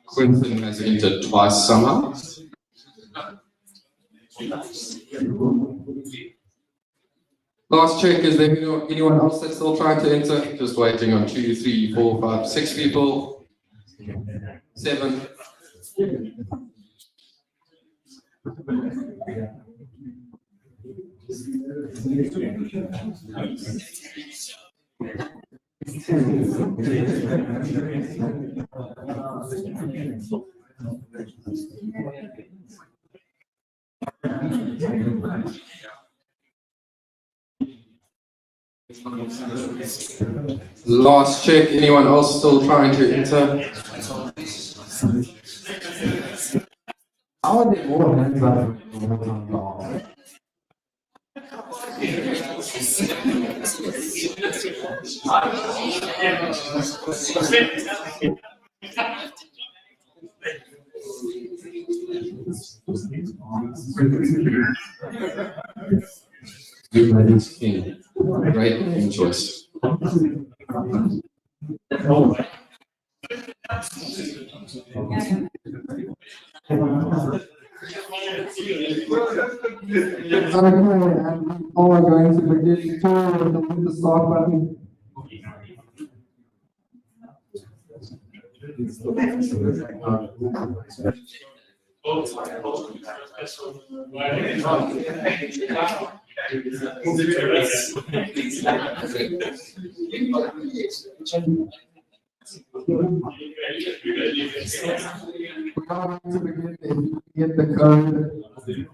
Quinten has entered twice somehow. Last check, is there anyone else that's still trying to enter? Just waiting on 2, 3, 4, 5, 6 people. 7. Last check, anyone else still trying to enter? How are there more hands up? Humanity's king. Great name choice. All are going to begin to the start button. Get the code.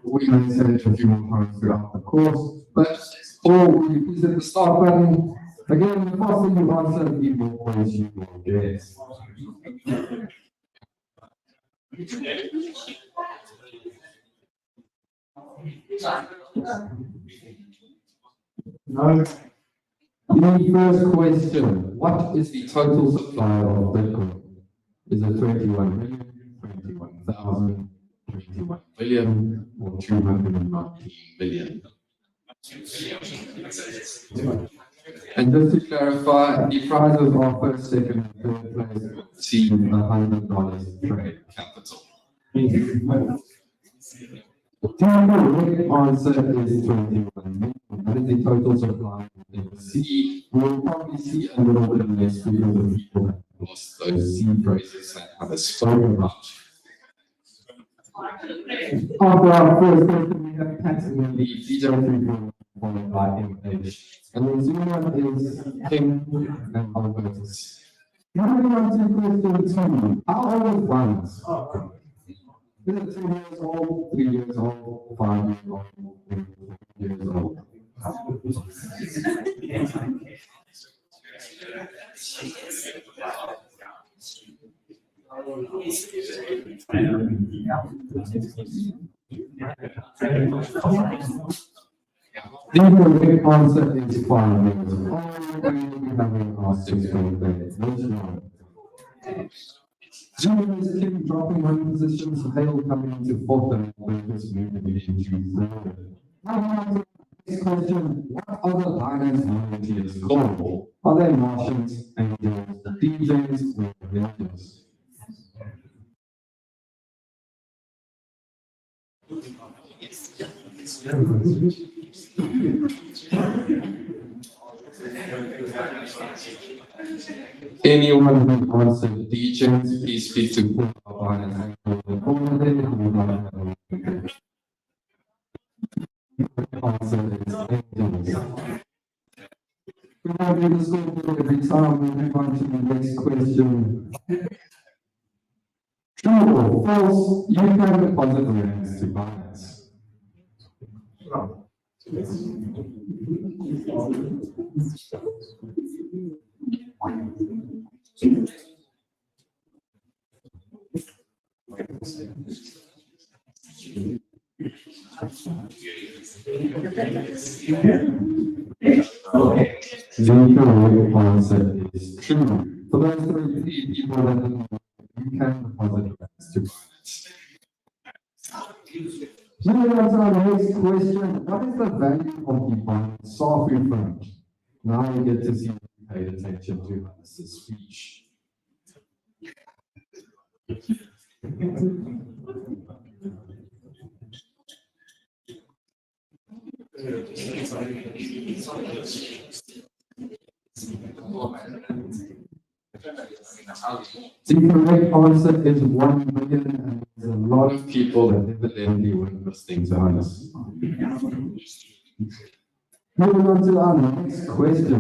We may send it a few more times throughout the course, but or we visit the start button, Again, the faster you answer, the more points you will get. No. The first question, what is the total supply of Bitcoin? Is it 21 million, 21,000, 21 billion, or 219 billion? And just to clarify, the prizes are first, second, and third place exceed $100 trade capital. The correct answer is 21 million. That is the total supply of seed. We'll probably see a little bit less because of people have lost those seed prices that have so much. After our first question, we have Pat and the DJ followed by MH. And the Zuma is King and Albertus. Moving on to question 2. How old is Binance? Is it 2 years old, 3 years old, 5 years old, 4 years old? The correct answer is 5 years old. We haven't asked 6 Junior is King dropping 1 position, so Hale coming into 4th and Lucas moving into 3rd. Next question, what other Binance volunteers called? Are they Martians, angels, DJs, or villagers? Anyone who answered DJs, please speak to Binance. Answer is angels. We have been discussing every time we move on to the next question. True or false, you can deposit rands to Binance. The correct answer is true. For those 3 people that you can deposit rands to Binance. Moving on to our next question, what is the value of the Binance software fund? Now you get to see if you paid attention to Hannes' speech. The correct answer is 1 million, and there's a lot of people that evidently were listening to Hannes. Moving on to our next question.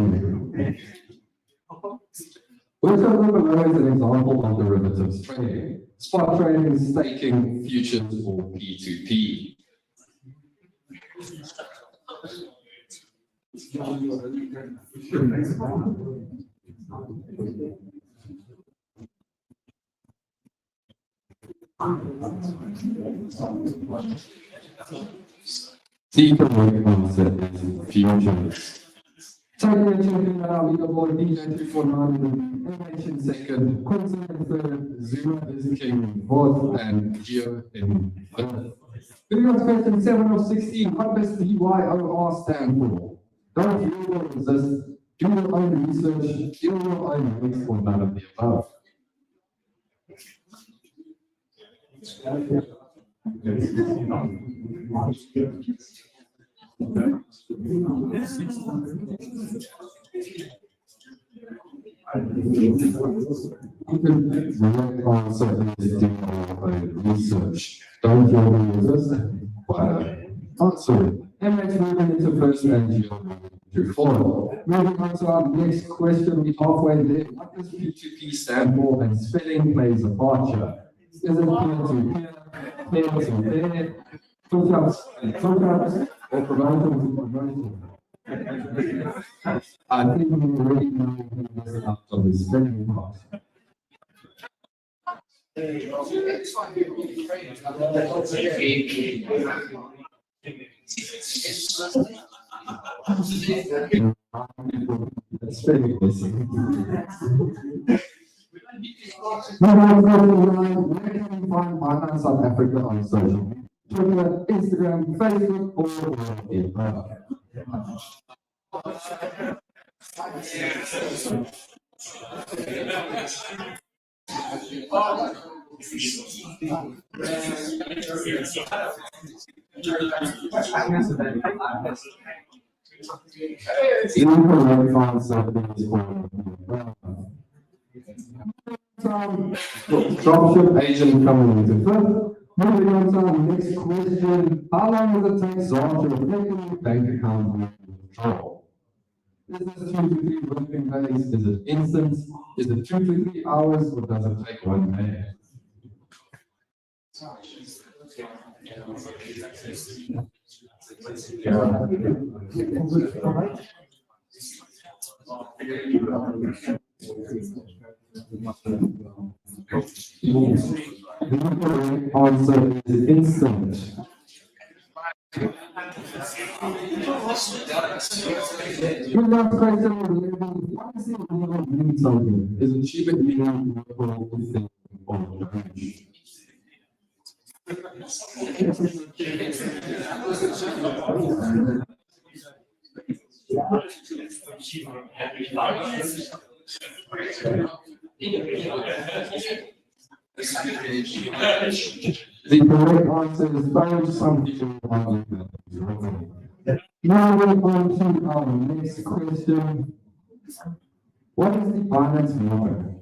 Which of the below is an example of derivatives trading? Spot trading, staking, futures, or P2P? The correct answer is futures. Taking a champion out, leaderboard, DJ 249, MH in 2nd, Quinten in 3rd, Zuma is king in 4th, and Geo in 5th. Moving on to question 7 of 16, what does DYOR stand for? Don't you or resist, do your own research, do your own links, or none of the above. The right answer is do your own research. Don't you or resist, answer. MH moving into 1st and Geo moving into 4th. Moving on to our next question, we halfway there. What does P2P stand for and spelling plays a part here? Is it peer-to-peer, peer-to-peer, hookups and hookups, or promoter to promoter? I think we already know who this laptop is very hot. That's very busy. Where can we find Binance South Africa on social media? Twitter, Instagram, Facebook, or dropship agent coming into fifth. Moving on to our next question. How long does it take Zara to reflect on your bank account withdrawal? Is this 2 to 3 working days? Is it instant? Is it 2 to 3 hours, or does it take 1 day? The correct answer is instant. Your last question was labeled, why is it illegal to mean something? Is it cheaper to mean or thing or language? The correct answer is very something wrong. Now we're on to our next question. What is the Binance motto?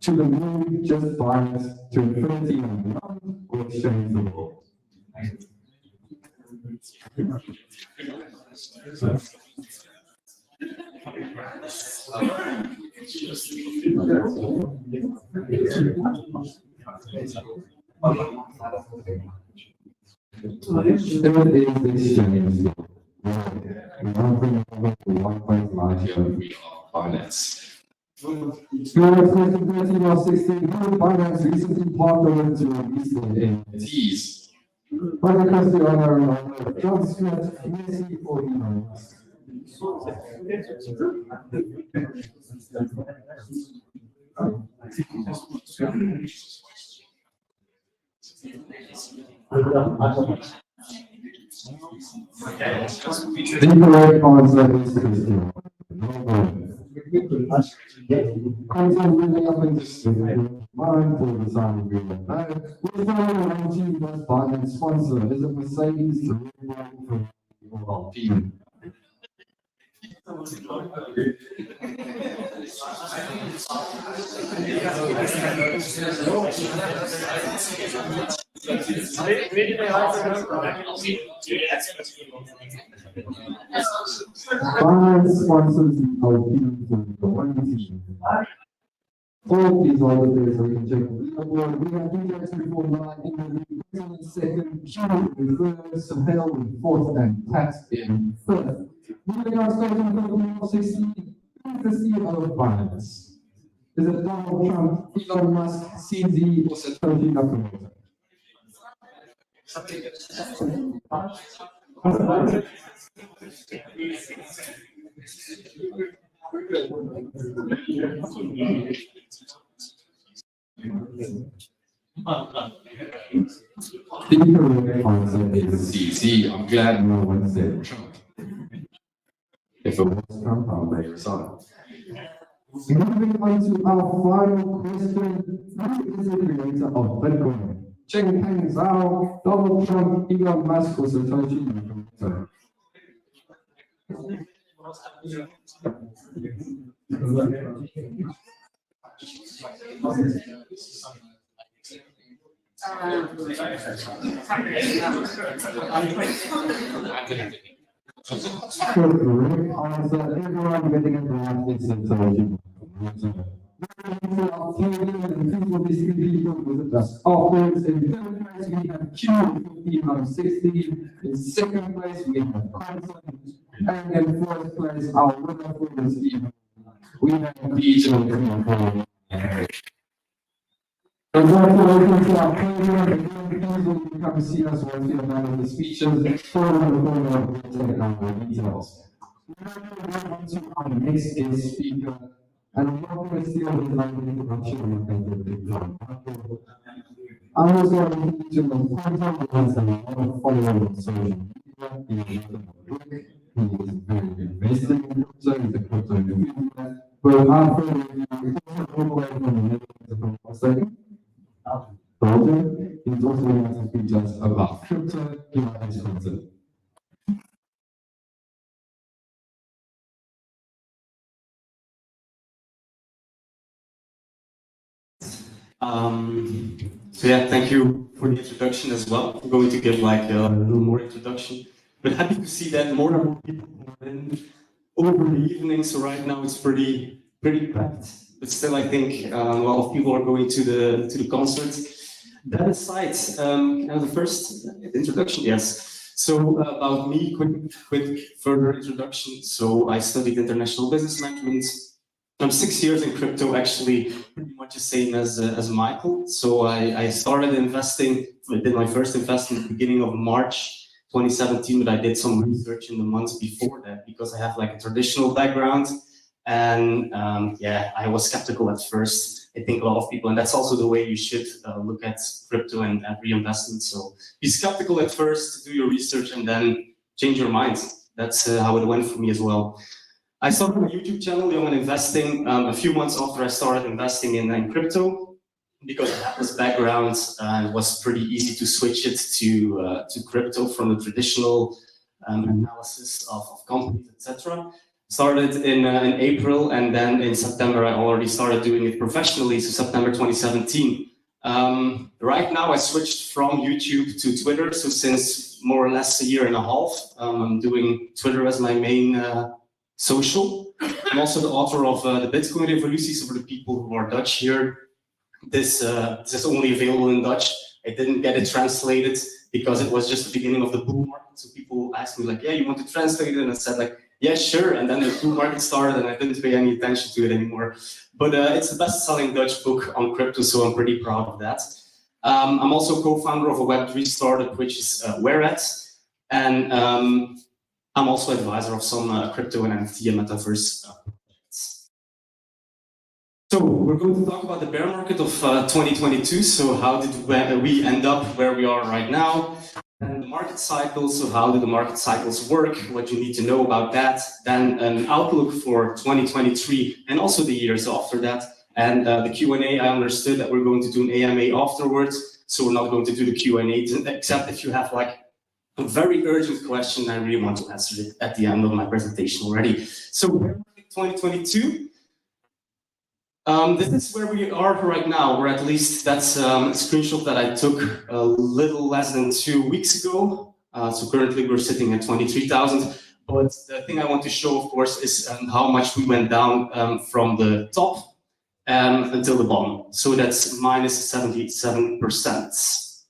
To the moon, just Binance, to infinity and beyond, or change the world? It is exchange. Finance. Binance recently partnered to release the NFTs. Final question on our John Smith, Messi or Elon Musk? The correct answer is Christian. Content really up in the mind for the design agreement. Which one of the team was Binance sponsor? Is it Mercedes, the Red Bull, or team? Binance sponsors our team for the one team. All these other players we can check. We have Binance before 9 in the second, Q in third, Sahel in fourth, and Tax in fifth. Moving on to the 16, who is the CEO of Binance? Is it Donald Trump, Elon Musk, CZ, or Satoshi Nakamoto? The correct answer is CZ. I'm glad no one said Trump. if it was Trump, I'll make resign. Moving on to our final question. Who is the creator of Bitcoin? Chengpeng Zhao, Donald Trump, Elon Musk, or Satoshi Nakamoto? Correct answer. Everyone getting it right is Satoshi Nakamoto. Offers in third place we have Q 15 out of 16. In second place we have Quinten And in fourth place, our winner for this evening, we have DJ Eric. Congratulations to our program, and please will you come see us once we have done with the speeches, for the details. We now move on to our next guest speaker, and I'm not going to steal his introduction. I was going to feature the content ones that are following on social media. He is very invested in crypto, he's a crypto enthusiast. But without further ado, all the way from the Netherlands for a second. Belgium, he's also going to speak to us about crypto, United States. So yeah, thank you for the introduction as well. I'm going to give like a little more introduction, but happy to see that more and more people are in over the evening. So right now it's pretty packed, but still I think a lot of people are going to the concert. That aside, can I have the first introduction? Yes. So about me, quick further introduction. So I studied international business management. I'm 6 years in crypto, actually pretty much the same as Michael. So I started investing, I did my first investment at the beginning of March 2017, but I did some research in the months before that because I have like a traditional background. And yeah, I was skeptical at first. I think a lot of people, and that's also the way you should look at crypto and reinvestment. So be skeptical at first, do your research, and then change your mind. That's how it went for me as well. I started a YouTube channel, Young and Investing, a few months after I started investing in crypto, because I had this background, it was pretty easy to switch it to crypto from the traditional analysis of companies, etc. Started in April, and then in September I already started doing it professionally, so September 2017. Right now I switched from YouTube to Twitter, so since more or less a year and a half, I'm doing Twitter as my main social. I'm also the author of the Bitcoin Revolutie, so for the people who are Dutch here, this is only available in Dutch. I didn't get it translated because it was just the beginning of the bull market. So people asked me like, yeah, you want to translate it? And I said like, yeah, sure. And then the bull market started and I didn't pay any attention to it anymore. But it's the best-selling Dutch book on crypto, so I'm pretty proud of that. I'm also co-founder of a Web3 startup, which is Whereat. And I'm also advisor of some crypto and NFT and metaverse projects. So we're going to talk about the bear market of 2022. So how did we end up where we are right now? And the market cycles, so how do the market cycles work? What you need to know about that. Then an outlook for 2023 and also the years after that. And the Q&A, I understood that we're going to do an AMA afterwards. So we're not going to do the Q&A, except if you have like a very urgent question, I really want to answer it at the end of my presentation already. So 2022, this is where we are right now, or at least that's a screenshot that I took a little less than 2 weeks ago. So currently we're sitting at 23,000. But the thing I want to show, of course, is how much we went down from the top until the bottom. So that's minus 77%.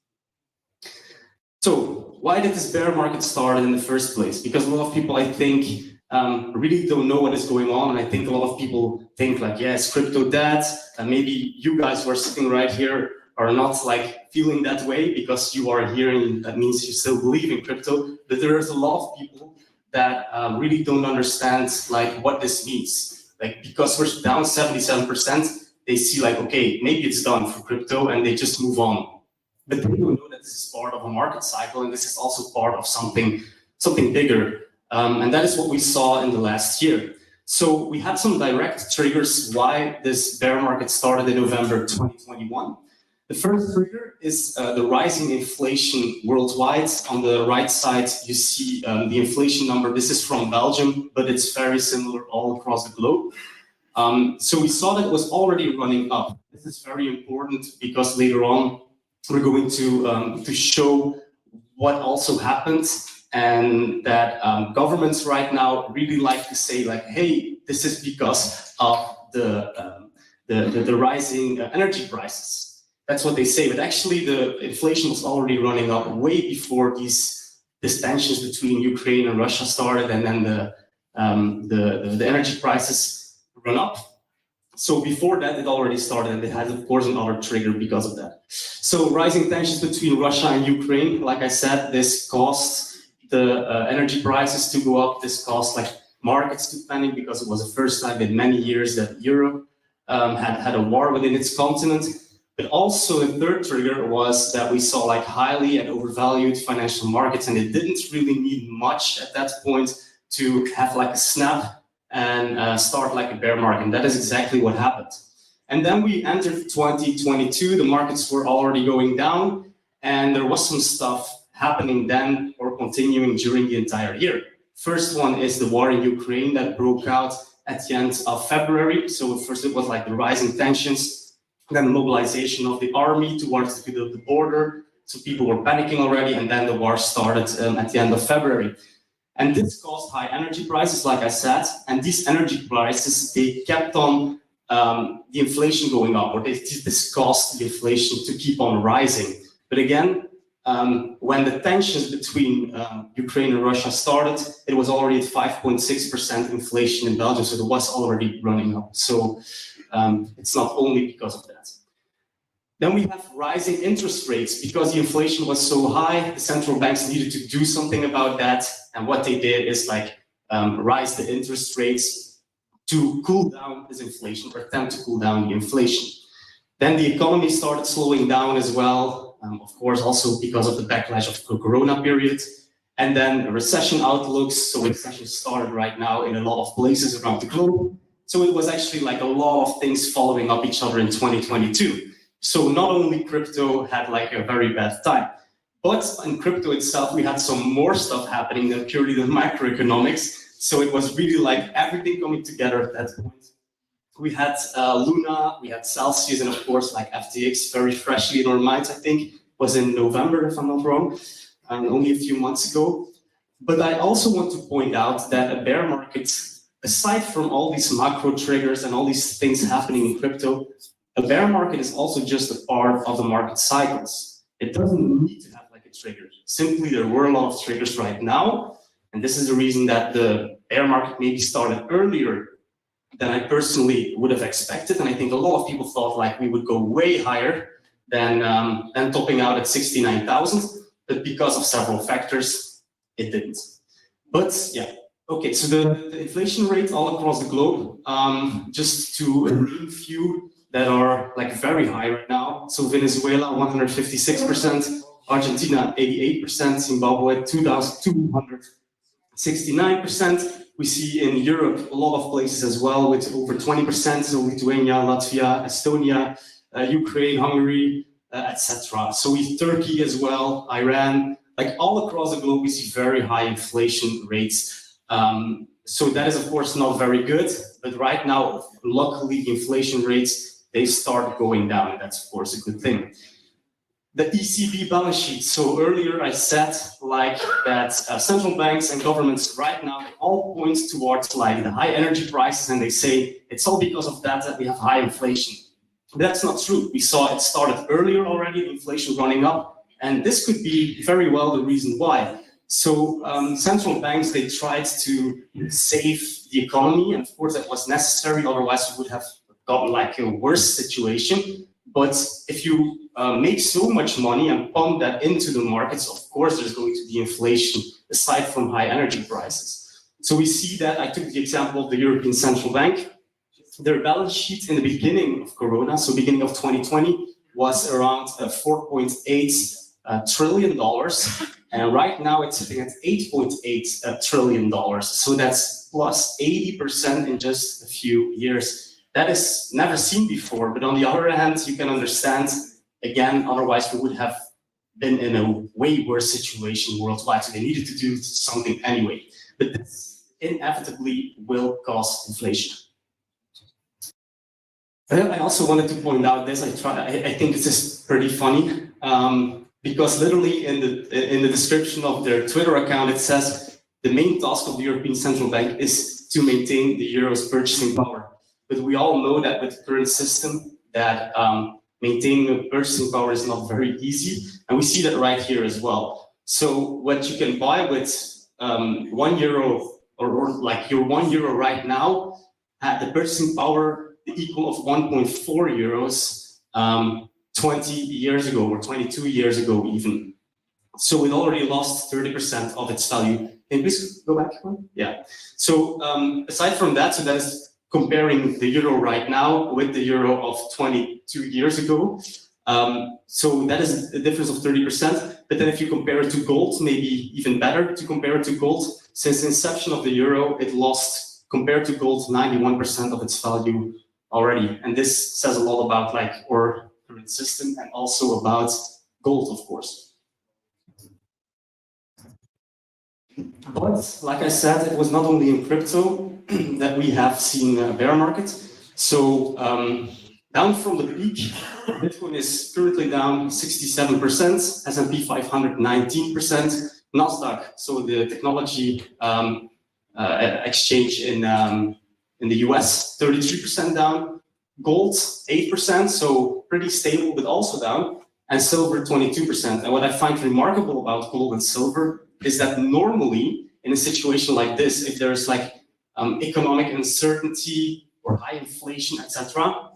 So why did this bear market start in the first place? Because a lot of people, I think, really don't know what is going on. And I think a lot of people think like, yes, crypto dead. And maybe you guys who are sitting right here are not like feeling that way because you are here and that means you still believe in crypto. But there is a lot of people that really don't understand like what this means. Like because we're down 77%, they see like, okay, maybe it's done for crypto and they just move on. But they don't know that this is part of a market cycle and this is also part of something bigger. And that is what we saw in the last year. So we had some direct triggers why this bear market started in November 2021. The first trigger is the rising inflation worldwide. On the right side, you see the inflation number. This is from Belgium, but it's very similar all across the globe. So we saw that it was already running up. This is very important because later on, we're going to show what also happens and that governments right now really like to say like, hey, this is because of the rising energy prices. That's what they say, but actually the inflation was already running up way before this these tensions between Ukraine and Russia started, and then the energy prices run up. So before that, it already started, and it had, of course, another trigger because of that. So rising tensions between Russia and Ukraine, like I said, this caused the energy prices to go up. This caused like markets to panic because it was the first time in many years that Europe had a war within its continent. But also the third trigger was that we saw like highly and overvalued financial markets, and it didn't really need much at that point to have like a snap and start like a bear market. And that is exactly what happened. And then we entered 2022, the markets were already going down, and there was some stuff happening then or continuing during the entire year. First one is the war in Ukraine that broke out at the end of February. So first it was like the rising tensions, then mobilization of the army towards the border. So people were panicking already, and then the war started at the end of February. And this caused high energy prices, like I said, and these energy prices, they kept on the inflation going up, or this caused the inflation to keep on rising. But again, when the tensions between Ukraine and Russia started, it was already at 5.6% inflation in Belgium, so it was already running up. So it's not only because of that. Then we have rising interest rates. Because the inflation was so high, the central banks needed to do something about that. And what they did is like rise the interest rates to cool down this inflation, or attempt to cool down the inflation. Then the economy started slowing down as well, of course, also because of the backlash of the Corona period. And then recession outlooks. So recession started right now in a lot of places around the globe. So it was actually like a lot of things following up each other in 2022. So not only crypto had like a very bad time, but in crypto itself, we had some more stuff happening than purely the macroeconomics. So it was really like everything coming together at that point. We had Luna, we had Celsius, and of course like FTX very freshly in our minds, I think, was in November, if I'm not wrong, only a few months ago. But I also want to point out that a bear market, aside from all these macro triggers and all these things happening in crypto, a bear market is also just a part of the market cycles. It doesn't need to have like a trigger. Simply, there were a lot of triggers right now. And this is the reason that the bear market maybe started earlier than I personally would have expected. And I think a lot of people thought like we would go way higher than topping out at 69,000. But because of several factors, it didn't. But yeah. Okay, so the inflation rate all across the globe, just to name a few that are like very high right now. So Venezuela, 156%, Argentina, 88%, Zimbabwe, 2,269%. We see in Europe a lot of places as well with over 20%, so Lithuania, Latvia, Estonia, Ukraine, Hungary, etc. So we Turkey as well, Iran, like all across the globe, we see very high inflation rates. So that is of course not very good, but right now, luckily the inflation rates, they start going down, and that's of course a good thing. The ECB balance sheet. So earlier I said like that central banks and governments right now all point towards like the high energy prices, and they say it's all because of that we have high inflation. That's not true. We saw it started earlier already, the inflation running up, and this could be very well the reason why. So central banks, they tried to save the economy, and of course that was necessary, otherwise we would have gotten like a worse situation. But if you make so much money and pump that into the markets, of course there's going to be inflation aside from high energy prices. So we see that. I took the example of the European Central Bank. Their balance sheet in the beginning of Corona, so beginning of 2020, was around $4.8 trillion. And right now it's sitting at $8.8 trillion. So that's plus 80% in just a few years. That is never seen before, but on the other hand, you can understand, again, otherwise we would have been in a way worse situation worldwide, so they needed to do something anyway. But this inevitably will cause inflation. I also wanted to point out this, I think this is pretty funny, because literally in the description of their Twitter account, it says, the main task of the European Central Bank is to maintain the euro's purchasing power. But we all know that with the current system, that maintaining a purchasing power is not very easy. And we see that right here as well. So what you can buy with €1 or like your €1 right now had the purchasing power the equal of 1.4 euros 20 years ago or 22 years ago even. So it already lost 30% of its value. Can you please go back one? Yeah. So aside from that, so that is comparing the euro right now with the euro of 22 years ago. So that is a difference of 30%. But then if you compare it to gold, maybe even better to compare it to gold. Since the inception of the euro, it lost, compared to gold, 91% of its value already. And this says a lot about like our current system and also about gold, of course. But like I said, it was not only in crypto that we have seen a bear market. So down from the peak, Bitcoin is currently down 67%, S&P 500 19%, Nasdaq, so the technology exchange in the US, 33% down, gold 8%, so pretty stable but also down, and silver 22%. And what I find remarkable about gold and silver is that normally in a situation like this, if there's like economic uncertainty or high inflation, etc.,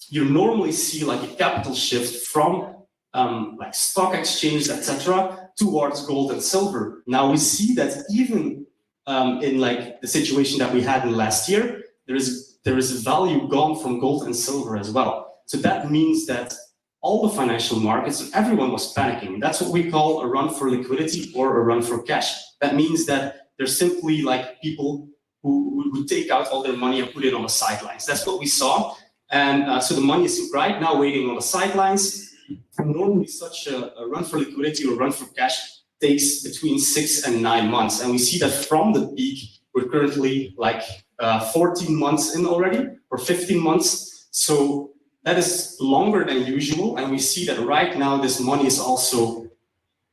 you normally see like a capital shift from like stock exchanges, etc., towards gold and silver. Now we see that even in like the situation that we had in last year, there is a value gone from gold and silver as well. So that means that all the financial markets, everyone was panicking. That's what we call a run for liquidity or a run for cash. That means that there's simply like people who take out all their money and put it on the sidelines. That's what we saw. And so the money is right now waiting on the sidelines. And normally such a run for liquidity or run for cash takes between 6 and 9 months. And we see that from the peak, we're currently like 14 months in already, or 15 months. So that is longer than usual. And we see that right now, this money is also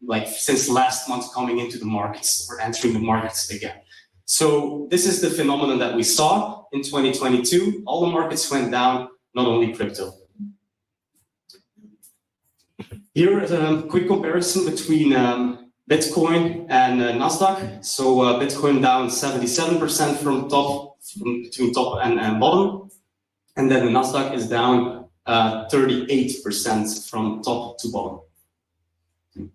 like since last month coming into the markets or entering the markets again. So this is the phenomenon that we saw in 2022. All the markets went down, not only crypto. Here is a quick comparison between Bitcoin and Nasdaq. So Bitcoin down 77% between top and bottom. And then the Nasdaq is down 38% from top to bottom.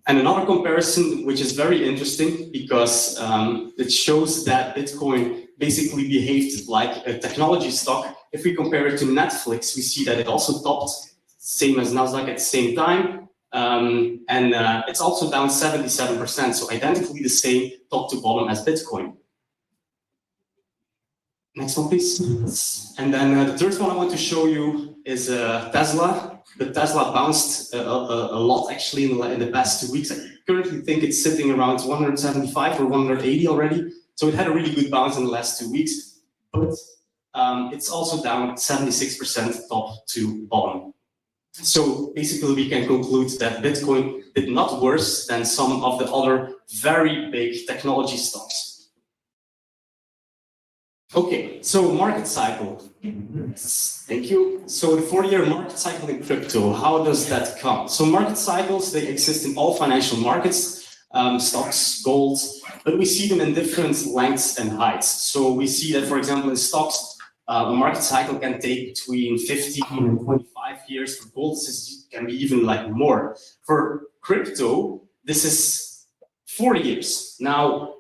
And another comparison, which is very interesting because it shows that Bitcoin basically behaved like a technology stock. If we compare it to Netflix, we see that it also topped, same as Nasdaq at the same time. And it's also down 77%, so identically the same top to bottom as Bitcoin. Next one, please. And then the third one I want to show you is Tesla. The Tesla bounced a lot actually in the past 2 weeks. I currently think it's sitting around 175 or 180 already. So it had a really good bounce in the last 2 weeks, but it's also down 76% top to bottom. So basically we can conclude that Bitcoin did not worse than some of the other very big technology stocks. Okay, so market cycle. Thank you. So the 4-year market cycle in crypto, how does that come? So market cycles, they exist in all financial markets, stocks, gold, but we see them in different lengths and heights. So we see that, for example, in stocks, a market cycle can take between 15 and 25 years. For gold, this can be even like more. For crypto, this is 4 years. Now,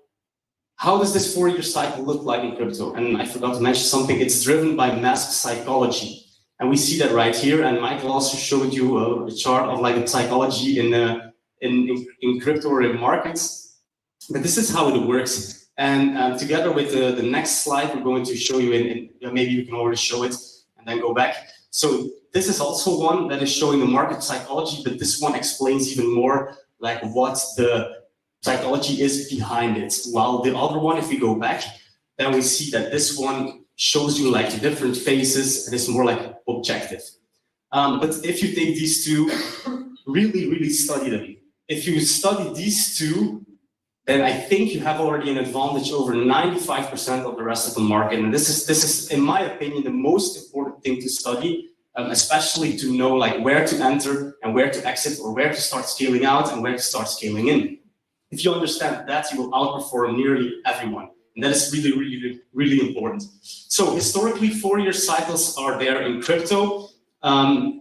how does this 4-year cycle look like in crypto? And I forgot to mention something, it's driven by mass psychology. And we see that right here, and Michael also showed you a chart of like the psychology in crypto or in markets. But this is how it works. And together with the next slide, we're going to show you, maybe you can already show it and then go back. So this is also one that is showing the market psychology, but this one explains even more like what the psychology is behind it. While the other one, if we go back, then we see that this one shows you like the different phases and it's more like objective. But if you take these two, really study them. If you study these two, then I think you have already an advantage over 95% of the rest of the market. And this is, in my opinion, the most important thing to study, especially to know like where to enter and where to exit, or where to start scaling out and where to start scaling in. If you understand that, you will outperform nearly everyone. And that is really, really, really important. So historically, 4-year cycles are there in crypto.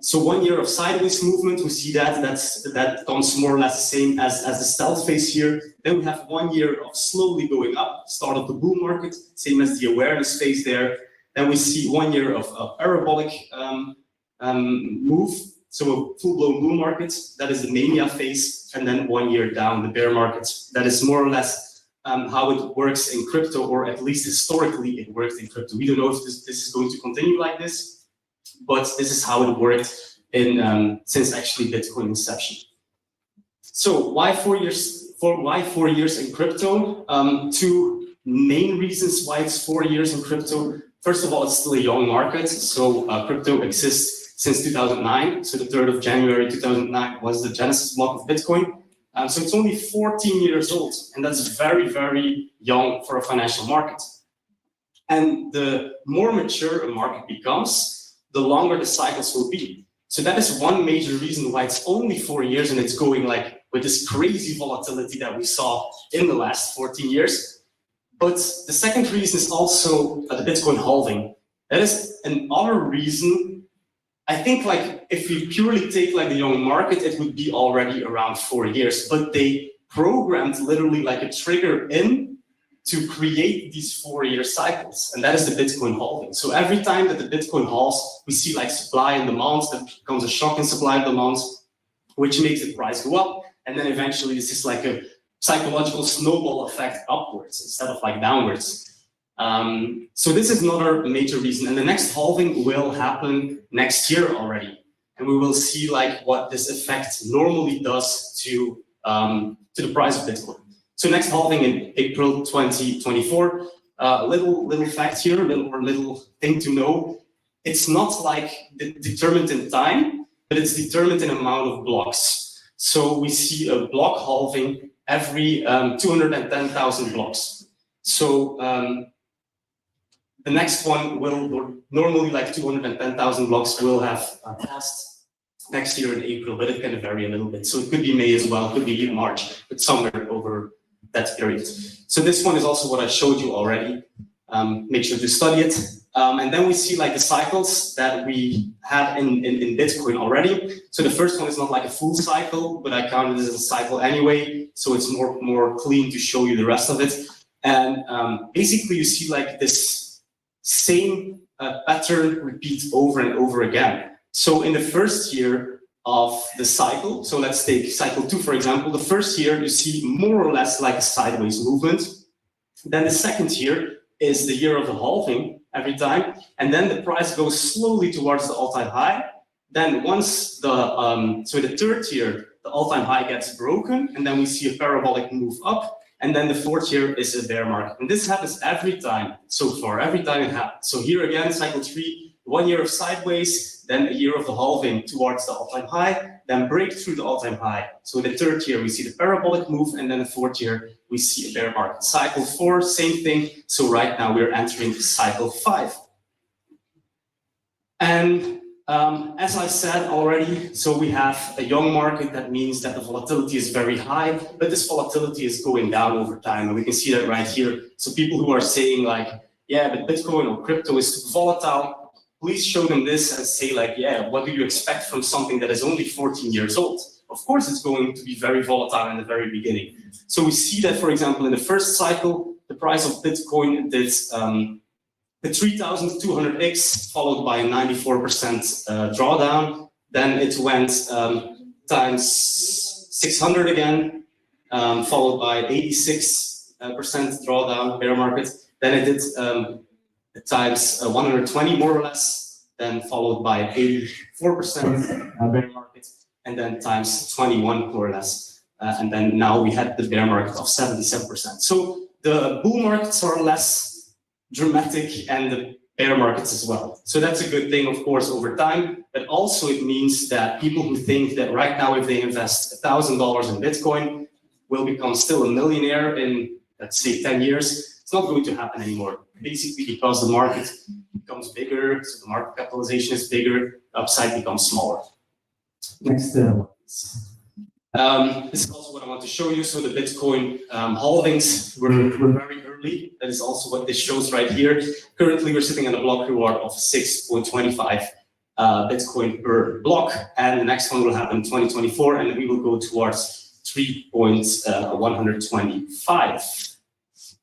So 1 year of sideways movement, we see that comes more or less the same as the stealth phase here. Then we have 1 year of slowly going up, start of the bull market, same as the awareness phase there. Then we see 1 year of a parabolic move, so a full-blown bull market, that is the mania phase, and then 1 year down, the bear market. That is more or less how it works in crypto, or at least historically it worked in crypto. We don't know if this is going to continue like this, but this is how it worked in since actually Bitcoin inception. So why 4 years? Why 4 years in crypto? Two main reasons why it's 4 years in crypto. First of all, it's still a young market, so crypto exists since 2009. So the 3rd of January 2009 was the genesis block of Bitcoin. So it's only 14 years old, and that's very, very young for a financial market. And the more mature a market becomes, the longer the cycles will be. So that is one major reason why it's only 4 years and it's going like with this crazy volatility that we saw in the last 14 years. But the second reason is also the Bitcoin halving. That is another reason. I think like if we purely take like the young market, it would be already around 4 years, but they programmed literally like a trigger in to create these 4 year cycles. And that is the Bitcoin halving. So every time that the Bitcoin halves, we see like supply and demand, that becomes a shock in supply and demand, which makes the price go up. And then eventually this is like a psychological snowball effect upwards instead of like downwards. So this is another major reason. And the next halving will happen next year already. And we will see like what this effect normally does to the price of Bitcoin. So next halving in April 2024, little fact here, little thing to know. It's not like determined in time, but it's determined in amount of blocks. So we see a block halving every 210,000 blocks. So the next one will normally like 210,000 blocks will have passed next year in April, but it can vary a little bit. So it could be May as well, it could be March, but somewhere over that period. So this one is also what I showed you already. Make sure to study it. And then we see like the cycles that we had in Bitcoin already. So the first one is not like a full cycle, but I counted it as a cycle anyway. So it's more clean to show you the rest of it. And basically you see like this same pattern repeat over and over again. So in the first year of the cycle, so let's take cycle 2 for example, the first year you see more or less like a sideways movement. Then the second year is the year of the halving every time, and then the price goes slowly towards the all-time high. Then once so the third year, the all-time high gets broken, and then we see a parabolic move up. And then the fourth year is a bear market. And this happens every time so far, every time it happens. So here again, cycle 3, 1 year of sideways, then a year of the halving towards the all-time high, then break through the all-time high. So the third year, we see the parabolic move, and then the fourth year, we see a bear market. Cycle 4, same thing. So right now we're entering cycle 5. And as I said already, so we have a young market. That means that the volatility is very high, but this volatility is going down over time. And we can see that right here. So people who are saying like, yeah, but Bitcoin or crypto is volatile, please show them this and say like, yeah, what do you expect from something that is only 14 years old? Of course, it's going to be very volatile in the very beginning. So we see that, for example, in the first cycle, the price of Bitcoin did the 3,200x followed by 94% drawdown. Then it went times 600 again, followed by 86% drawdown, bear market. Then it did times 120 more or less, then followed by 84% bear market, and then times 21 more or less. And then now we had the bear market of 77%. So the bull markets are less dramatic and the bear markets as well. So that's a good thing, of course, over time, but also it means that people who think that right now if they invest $1,000 in Bitcoin will become still a millionaire in, let's say, 10 years, it's not going to happen anymore. Basically because the market becomes bigger, so the market capitalization is bigger, the upside becomes smaller. Next one. This is also what I want to show you. So the Bitcoin halvings were very early. That is also what this shows right here. Currently, we're sitting on a block reward of 6.25 Bitcoin per block, and the next one will happen in 2024, and we will go towards 3.125.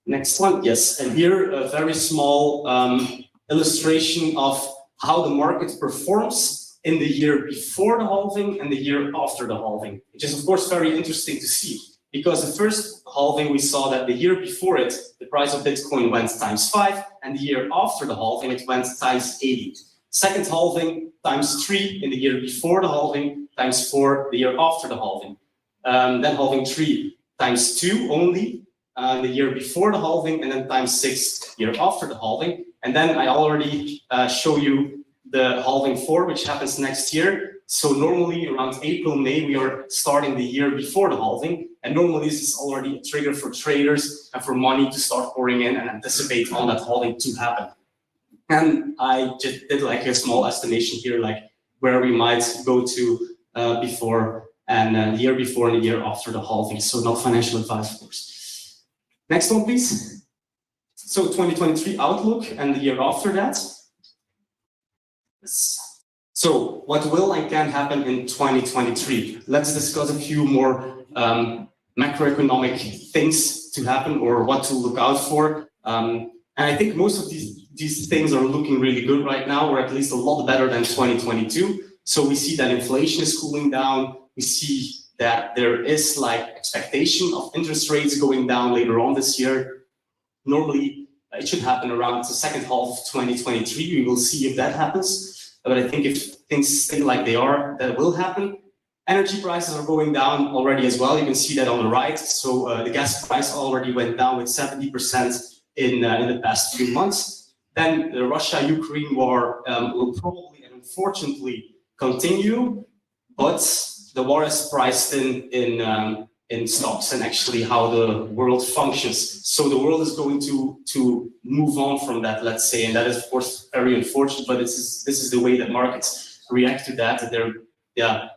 Next one, yes, and here a very small illustration of how the market performs in the year before the halving and the year after the halving, which is of course very interesting to see, because the first halving we saw that the year before it, the price of Bitcoin went ×5, and the year after the halving it went ×80. Second halving ×3 in the year before the halving, ×4 the year after the halving. Then halving 3 ×2 only the year before the halving, and then ×6 year after the halving. And then I already show you the halving 4, which happens next year. So normally around April, May, we are starting the year before the halving. And normally this is already a trigger for traders and for money to start pouring in and anticipate on that halving to happen. And I just did like a small estimation here, like where we might go to before and the year before and the year after the halving. So not financial advice, of course. Next one, please. So 2023 outlook and the year after that. So what will and can happen in 2023? Let's discuss a few more macroeconomic things to happen or what to look out for. And I think most of these things are looking really good right now, or at least a lot better than 2022. So we see that inflation is cooling down. We see that there is like expectation of interest rates going down later on this year. Normally, it should happen around the second half of 2023. We will see if that happens. But I think if things stay like they are, that will happen. Energy prices are going down already as well. You can see that on the right. So the gas price already went down with 70% in the past few months. Then the Russia-Ukraine war will probably and unfortunately continue, but the war is priced in stocks and actually how the world functions. So the world is going to move on from that, let's say, and that is of course very unfortunate, but this is the way that markets react to that, and they're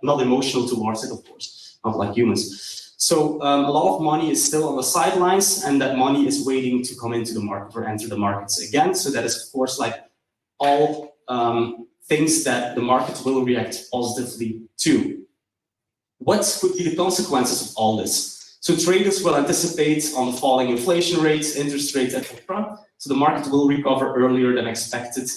not emotional towards it, of course, not like humans. So a lot of money is still on the sidelines, and that money is waiting to come into the market or enter the markets again. So that is of course like all things that the market will react positively to. What could be the consequences of all this? So traders will anticipate on falling inflation rates, interest rates, etc. So the market will recover earlier than expected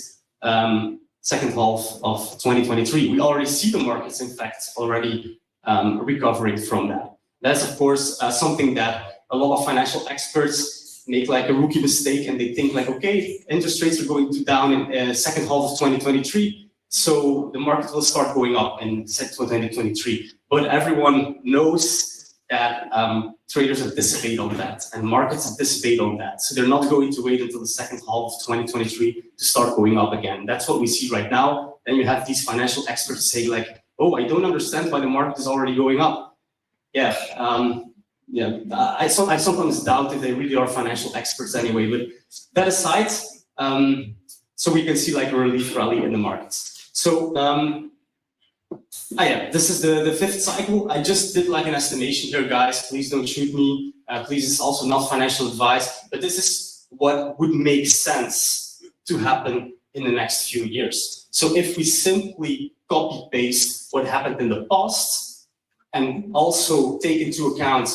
second half of 2023. We already see the markets, in fact, already recovering from that. That's, of course, something that a lot of financial experts make like a rookie mistake, and they think like, okay, interest rates are going down in second half of 2023, so the market will start going up in 2023. But everyone knows that traders anticipate on that and markets anticipate on that. So they're not going to wait until the second half of 2023 to start going up again. That's what we see right now. Then you have these financial experts say like, oh, I don't understand why the market is already going up. Yeah, I sometimes doubt if they really are financial experts anyway, but that aside, so we can see like a relief rally in the markets. So, this is the fifth cycle. I just did like an estimation here, guys. Please don't shoot me. Please, it's also not financial advice, but this is what would make sense to happen in the next few years. So if we simply copy paste what happened in the past and also take into account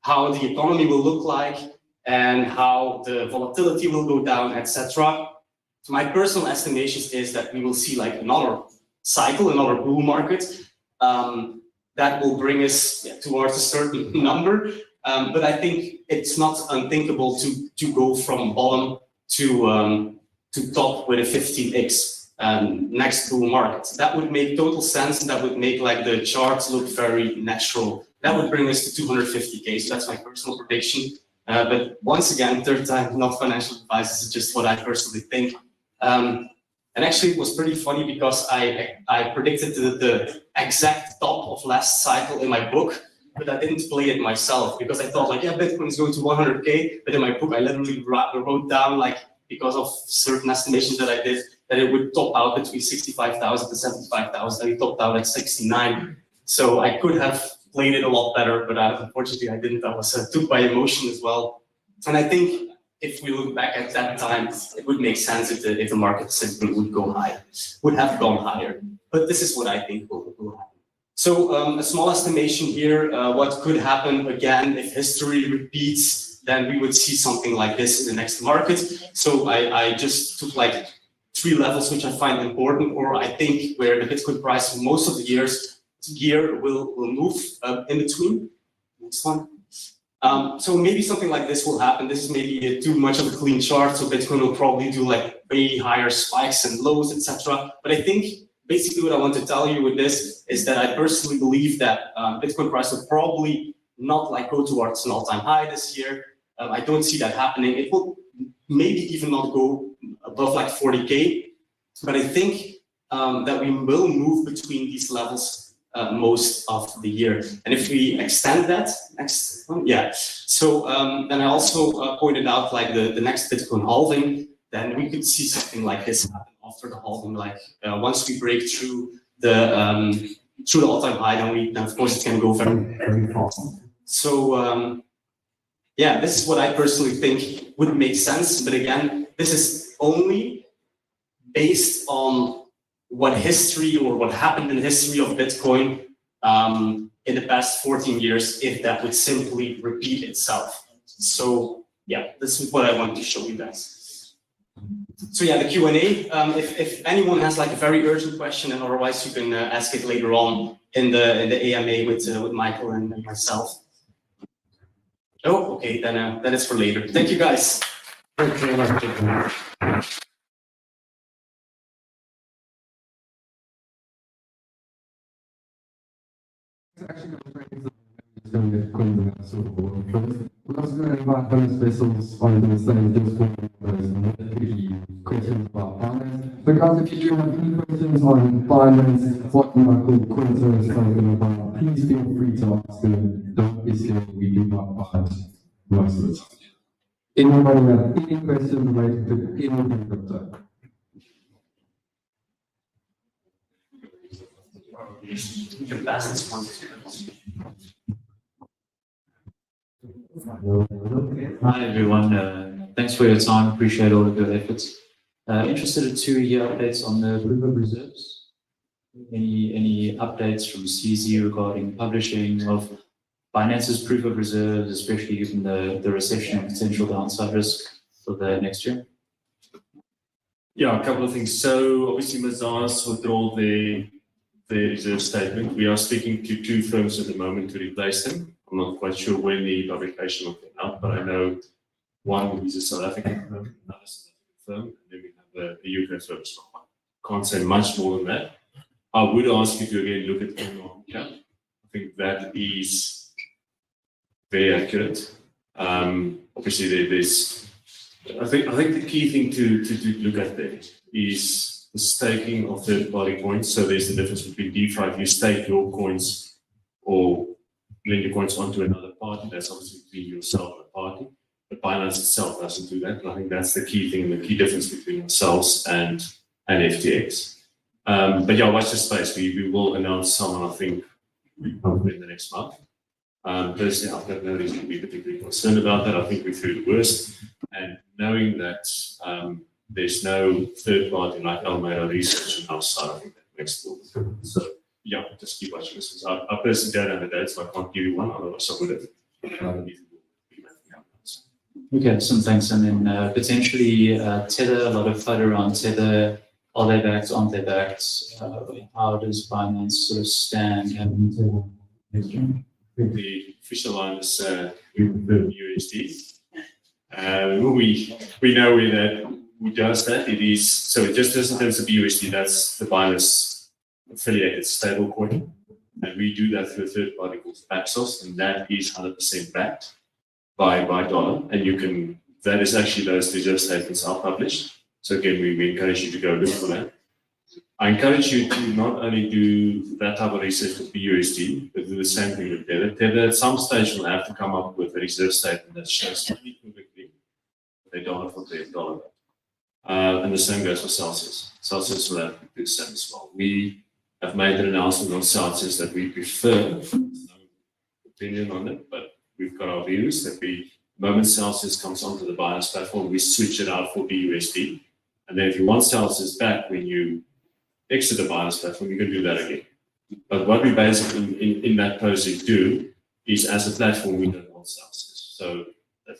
how the economy will look like and how the volatility will go down, etc. My personal estimations is that we will see like another cycle, another bull market that will bring us towards a certain number. But I think it's not unthinkable to go from bottom to top with a 15x next bull market. That would make total sense, and that would make like the charts look very natural. That would bring us to 250K. So that's my personal prediction. But once again, third time, not financial advice. This is just what I personally think. And actually, it was pretty funny because I predicted the exact top of last cycle in my book, but I didn't play it myself because I thought like, yeah, Bitcoin is going to 100K. But in my book, I literally wrote down like, because of certain estimations that I did, that it would top out between 65,000 to 75,000, and it topped out at 69. So I could have played it a lot better, but unfortunately I didn't. I was took by emotion as well. And I think if we look back at that time, it would make sense if the market simply would go higher, would have gone higher. But this is what I think will happen. So a small estimation here, what could happen again if history repeats, then we would see something like this in the next market. So I just took like 3 levels which I find important, or I think where the Bitcoin price most of the year will move in between. Next one. So maybe something like this will happen. This is maybe too much of a clean chart, so Bitcoin will probably do like way higher spikes and lows, etc. But I think basically what I want to tell you with this is that I personally believe that Bitcoin price will probably not like go towards an all-time high this year. I don't see that happening. It will maybe even not go above like 40K, but I think that we will move between these levels most of the year. And if we extend that, next one, yeah. So then I also pointed out like the next Bitcoin halving, then we could see something like this happen after the halving. Like once we break through the all-time high, then of course it can go very, very fast. So yeah, this is what I personally think would make sense. But again, this is only based on what history or what happened in the history of Bitcoin in the past 14 years, if that would simply repeat itself. So yeah, this is what I want to show you guys. So yeah, the Q&A, if anyone has like a very urgent question, and otherwise you can ask it later on in the AMA with Michael and myself. Oh, okay, then it's for later. Thank you guys. Actually, going to Quinten and sort of we're also going to invite Hannes Wessels on the stage just for those questions about Binance. But guys, if you do have any questions on Binance, what Michael Quinten is talking about, please feel free to ask them. Don't be scared, we do not bite most of the time. Anybody have any questions related to anything crypto? Hi everyone, thanks for your time, appreciate all of your efforts. Interested to hear updates on the proof of reserves. Any updates from CZ regarding publishing of Binance's proof of reserves, especially given the recession and potential downside risk for the next year? Yeah, a couple of things. So obviously Mazars withdrew their reserve statement. We are speaking to 2 firms at the moment to replace them. I'm not quite sure when the publication will come out, but I know one is a South African firm, another South African firm, and then we have the UK firm. So I can't say much more than that. I would ask you to again look at the market cap. I think that is very accurate. Obviously, there's. I think the key thing to look at there is the staking of third-party coins. So there's the difference between DeFi. If you stake your coins or lend your coins onto another party, that's obviously between yourself and the party. But Binance itself doesn't do that. And I think that's the key thing, the key difference between ourselves and FTX. But yeah, watch this space. We will announce someone, I think, probably in the next month. Personally, I've got no reason to be particularly concerned about that. I think we're through the worst. And knowing that there's no third party like Almeida Research on our side, I think that makes it all. So yeah, just keep watching this. I personally don't have a date, so I can't give you one, otherwise I would have. Okay, awesome, thanks. And then potentially Tether, a lot of FUD around Tether. Are they backed? Aren't they backed? How does Binance sort of stand? The official line is USD. We know who does that. It is so just in terms of USD, that's the Binance affiliated stablecoin, and we do that through a third party called Paxos, and that is 100% backed by dollar. And that is actually those reserve statements are published. So again, we encourage you to go look for that. I encourage you to not only do that type of research with BUSD, but do the same thing with Tether. Tether at some stage will have to come up with a reserve statement that shows unequivocally that they don't have what they're dollar. And the same goes for Celsius. Celsius will have to do the same as well. We have made an announcement on Celsius that we prefer opinion on it, but we've got our views that the moment Celsius comes onto the Binance platform, we switch it out for BUSD. And then if you want Celsius back when you exit the Binance platform, you can do that again. But what we basically in that process do is, as a platform, we don't want Celsius. So that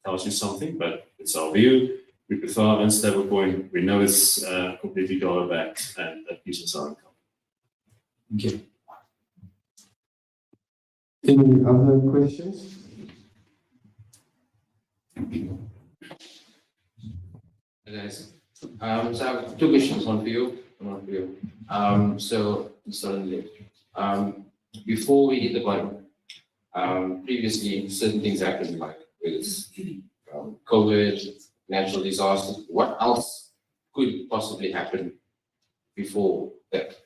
tells you something, but it's our view. We prefer our unstable coin. We know it's completely dollar backed, and that gives us our income. Thank you. Any other questions? Guys, so I have two questions, one for you and one for you. So suddenly, before we hit the button, previously certain things happened, like with COVID, natural disasters. What else could possibly happen before that?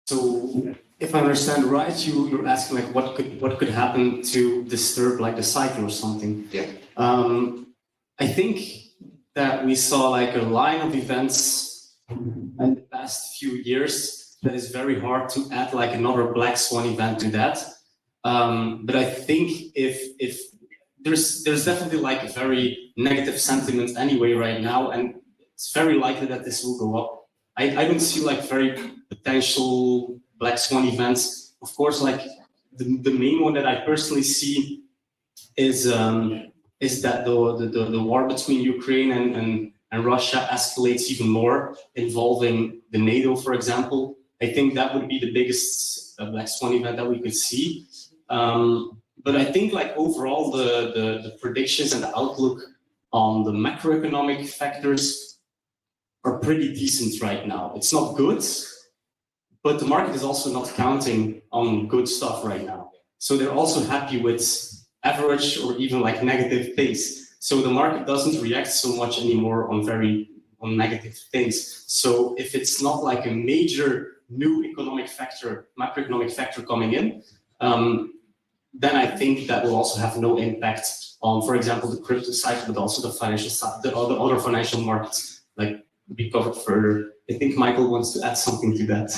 So if I understand right, you're asking like what could happen to disturb like the cycle or something. Yeah. I think that we saw like a line of events in the past few years that is very hard to add like another black swan event to that. But I think if there's definitely like a very negative sentiment anyway right now, and it's very likely that this will go up. I don't see like very potential black swan events. Of course, like the main one that I personally see is that the war between Ukraine and Russia escalates even more, involving the NATO, for example. I think that would be the biggest black swan event that we could see. But I think like overall the predictions and the outlook on the macroeconomic factors are pretty decent right now. It's not good, but the market is also not counting on good stuff right now. So they're also happy with average or even like negative things. So the market doesn't react so much anymore on negative things. So if it's not like a major new economic factor, macroeconomic factor coming in, then I think that will also have no impact on, for example, the crypto side, but also the financial side, the other financial markets, like be covered further. I think Michael wants to add something to that.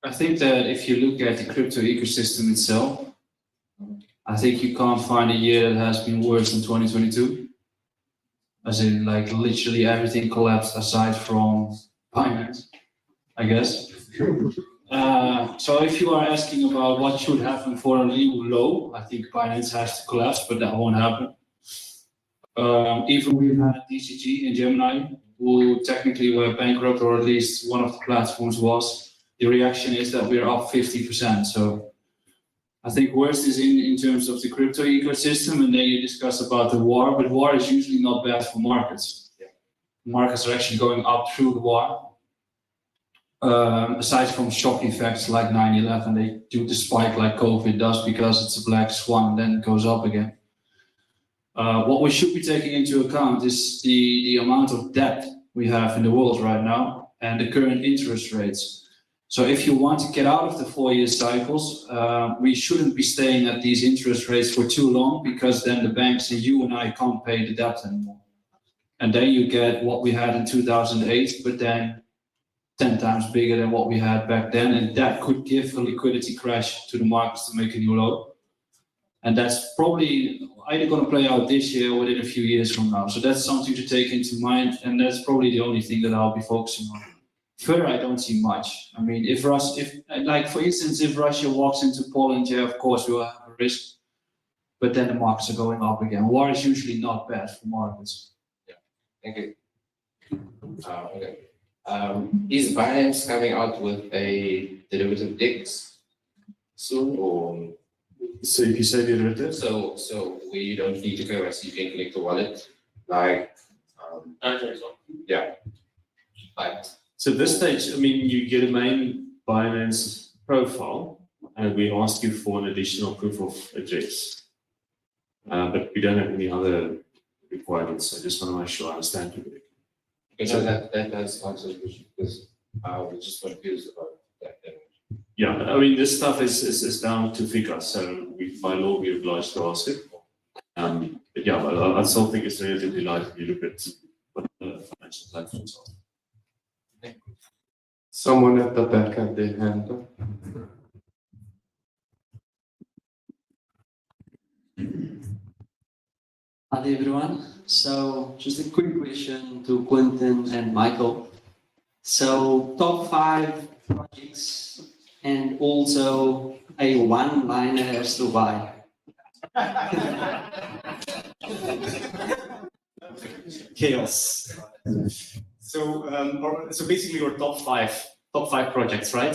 I think that if you look at the crypto ecosystem itself, I think you can't find a year that has been worse than 2022. As in, like, literally everything collapsed aside from Binance, I guess. So if you are asking about what should happen for a new low, I think Binance has to collapse, but that won't happen. Even we've had DCG and Gemini, who technically were bankrupt, or at least one of the platforms was. The reaction is that we're up 50%. So I think worst is in terms of the crypto ecosystem, and then you discuss about the war, but war is usually not bad for markets. Yeah. Markets are actually going up through the war. Aside from shock effects like 9/11, they do the spike like COVID does because it's a black swan and then it goes up again. What we should be taking into account is the amount of debt we have in the world right now and the current interest rates. So if you want to get out of the 4-year cycles, we shouldn't be staying at these interest rates for too long, because then the banks and you and I can't pay the debt anymore. And then you get what we had in 2008, but then 10 times bigger than what we had back then. And that could give a liquidity crash to the markets to make a new low. And that's probably either going to play out this year or within a few years from now. So that's something to take into mind. And that's probably the only thing that I'll be focusing on. Further, I don't see much. I mean, if like for instance, if Russia walks into Poland, yeah, of course we will have a risk. But then the markets are going up again. War is usually not bad for markets. Yeah, thank you. Okay. Is Binance coming out with a derivative DEX soon, or? So if you say derivative? So where you don't need to KYC, you can connect the wallet, like, yeah. Like, So at this stage, I mean, you get a main Binance profile, and we ask you for an additional proof of address. But we don't have any other requirements. I just want to make sure I understand you. so that does answer the question, because I was just confused about that. Yeah, I mean, this stuff is down to figure, so by law we're obliged to ask it. But yeah, I still think it's relatively light if you look at what the financial platforms are. Someone at the back had their hand up. Hi everyone. So just a quick question to Quinten and Michael. So top 5 projects and also a one-liner as to why. KOLs. So basically your top five projects, right?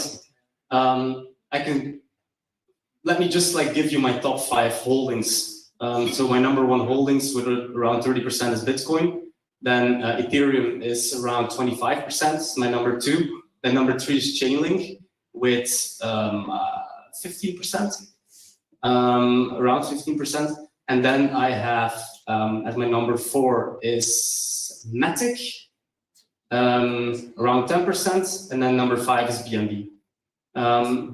Let me just like give you my top 5 holdings. So my number 1 holdings with around 30% is Bitcoin. Then Ethereum is around 25%, is my number 2. Then number 3 is Chainlink with 15%, around 15%. And then I have as my number 4 is Matic, around 10%, and then number 5 is BNB.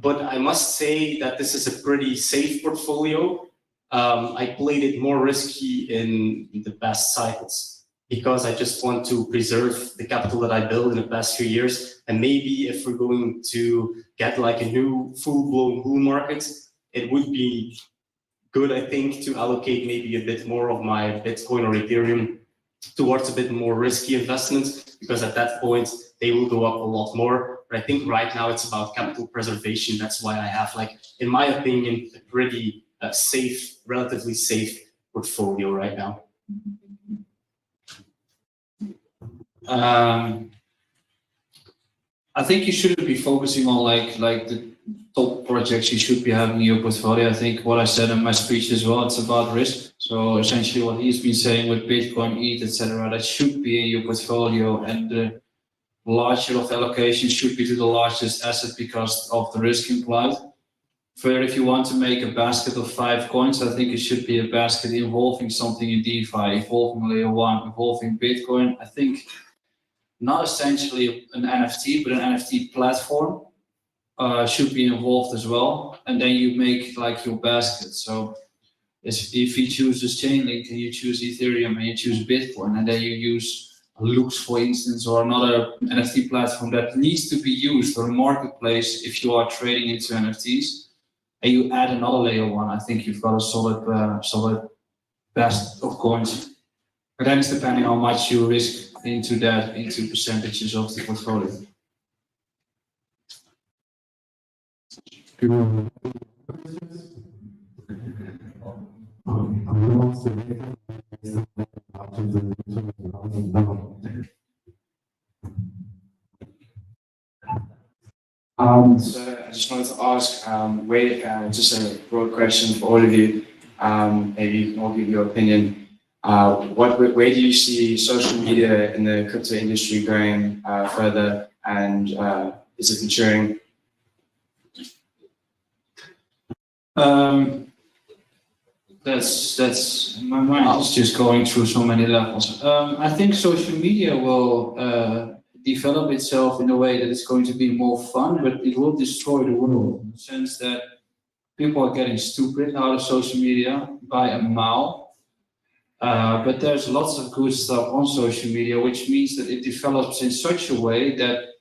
But I must say that this is a pretty safe portfolio. I played it more risky in the past cycles because I just want to preserve the capital that I built in the past few years. And maybe if we're going to get like a new full-blown bull market, it would be good, I think, to allocate maybe a bit more of my Bitcoin or Ethereum towards a bit more risky investments, because at that point they will go up a lot more. But I think right now it's about capital preservation. That's why I have, like, in my opinion, a pretty safe, relatively safe portfolio right now. I think you shouldn't be focusing on like the top projects you should be having in your portfolio. I think what I said in my speech as well, it's about risk. So essentially what he's been saying with Bitcoin, ETH, etc., that should be in your portfolio, and the larger of the allocation should be to the largest asset because of the risk implied. Further, if you want to make a basket of 5 coins, I think it should be a basket involving something in DeFi, involving layer 1, involving Bitcoin. I think not essentially an NFT, but an NFT platform should be involved as well. And then you make like your basket. So if you choose this Chainlink and you choose Ethereum and you choose Bitcoin, and then you use Lux, for instance, or another NFT platform that needs to be used, or a marketplace if you are trading into NFTs, and you add another layer 1, I think you've got a solid basket of coins. But then it's depending how much you risk into that, into percentages of the portfolio. So I just wanted to ask, just a broad question for all of you. Maybe you can all give your opinion. Where do you see social media in the crypto industry going further, and is it maturing? That's my mind is just going through so many levels. I think social media will develop itself in a way that it's going to be more fun, but it will destroy the world in the sense that people are getting stupid out of social media by a mile. But there's lots of good stuff on social media, which means that it develops in such a way that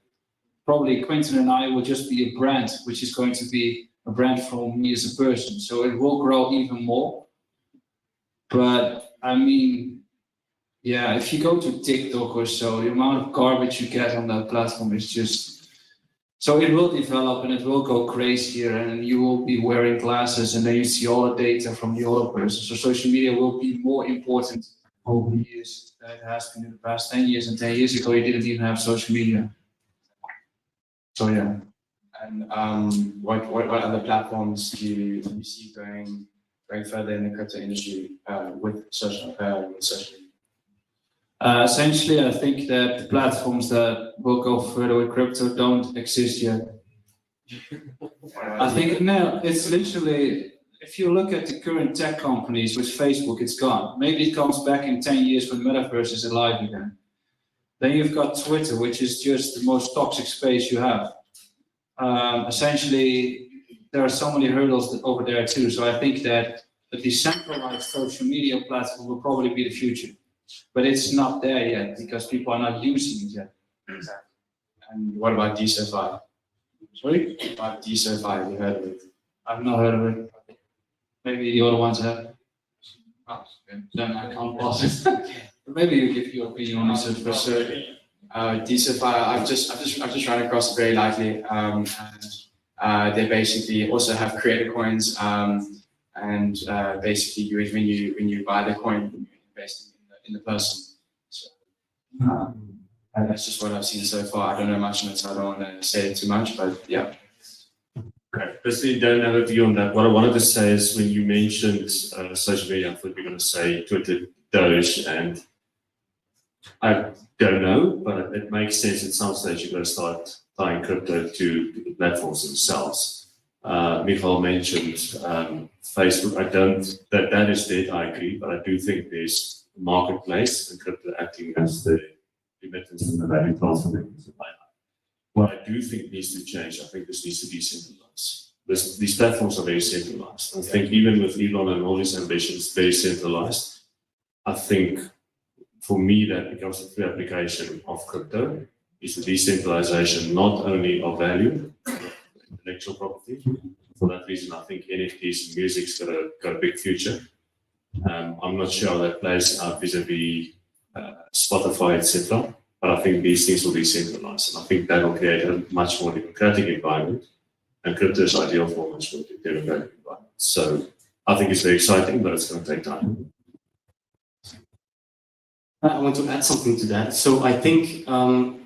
probably Quinten and I will just be a brand, which is going to be a brand for me as a person. So it will grow even more. But I mean, yeah, if you go to TikTok or so, the amount of garbage you get on that platform is just... So it will develop and it will go crazier, and you will be wearing glasses and then you see all the data from the other person. So social media will be more important over the years than it has been in the past 10 years. And 10 years ago, you didn't even have social media. So yeah. And what other platforms do you see going further in the crypto industry with social media? Essentially, I think that the platforms that will go further with crypto don't exist yet. I think no, it's literally, if you look at the current tech companies with Facebook, it's gone. Maybe it comes back in 10 years when Metaverse is alive again. Then you've got Twitter, which is just the most toxic space you have. Essentially, there are so many hurdles over there too. So I think that a decentralized social media platform will probably be the future. But it's not there yet because people are not using it yet. Exactly. And what about DSoFi? Sorry? About DSoFi, have you heard of it? I've not heard of it. Maybe the other ones have. Oh, okay. Then I can't pass it. Maybe you give your opinion on it first. So, DSoFi, I've just run across it very lightly, and they basically also have creator coins, and basically when you buy the coin, you invest in the person. So, and that's just what I've seen so far. I don't know much on it, so I don't want to say it too much, but yeah. Okay, personally, don't have a view on that. What I wanted to say is when you mentioned social media, I thought we were going to say Twitter, Doge, and I don't know, but it makes sense at some stage you're going to start tying crypto to the platforms themselves. Michael mentioned Facebook. I don't, that is dead, I agree, but I do think there's a marketplace and crypto acting as the remittance and the value transfer. What I do think needs to change, I think this needs to be centralized. These platforms are very centralized. I think even with Elon and all his ambitions, very centralized. I think for me that becomes a free application of crypto is the decentralization not only of value, intellectual property. For that reason, I think NFTs and music's got a big future. I'm not sure how that plays out vis-a-vis Spotify, etc. But I think these things will be centralized, and I think that will create a much more democratic environment. And crypto is ideal for much more democratic environment. So I think it's very exciting, but it's going to take time. I want to add something to that. So I think,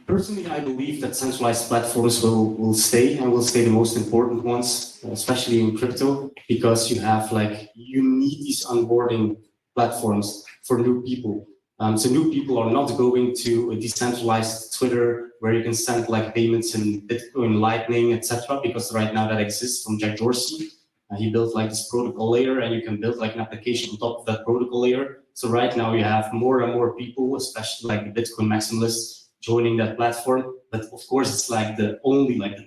personally, I believe that centralized platforms will stay and will stay the most important ones, especially in crypto, because you need these onboarding platforms for new people. So new people are not going to a decentralized Twitter where you can send payments in Bitcoin, Lightning, etc. Because right now that exists from Jack Dorsey. He built this protocol layer, and you can build an application on top of that protocol layer. So right now you have more and more people, especially the Bitcoin maximalists, joining that platform. But of course, it's the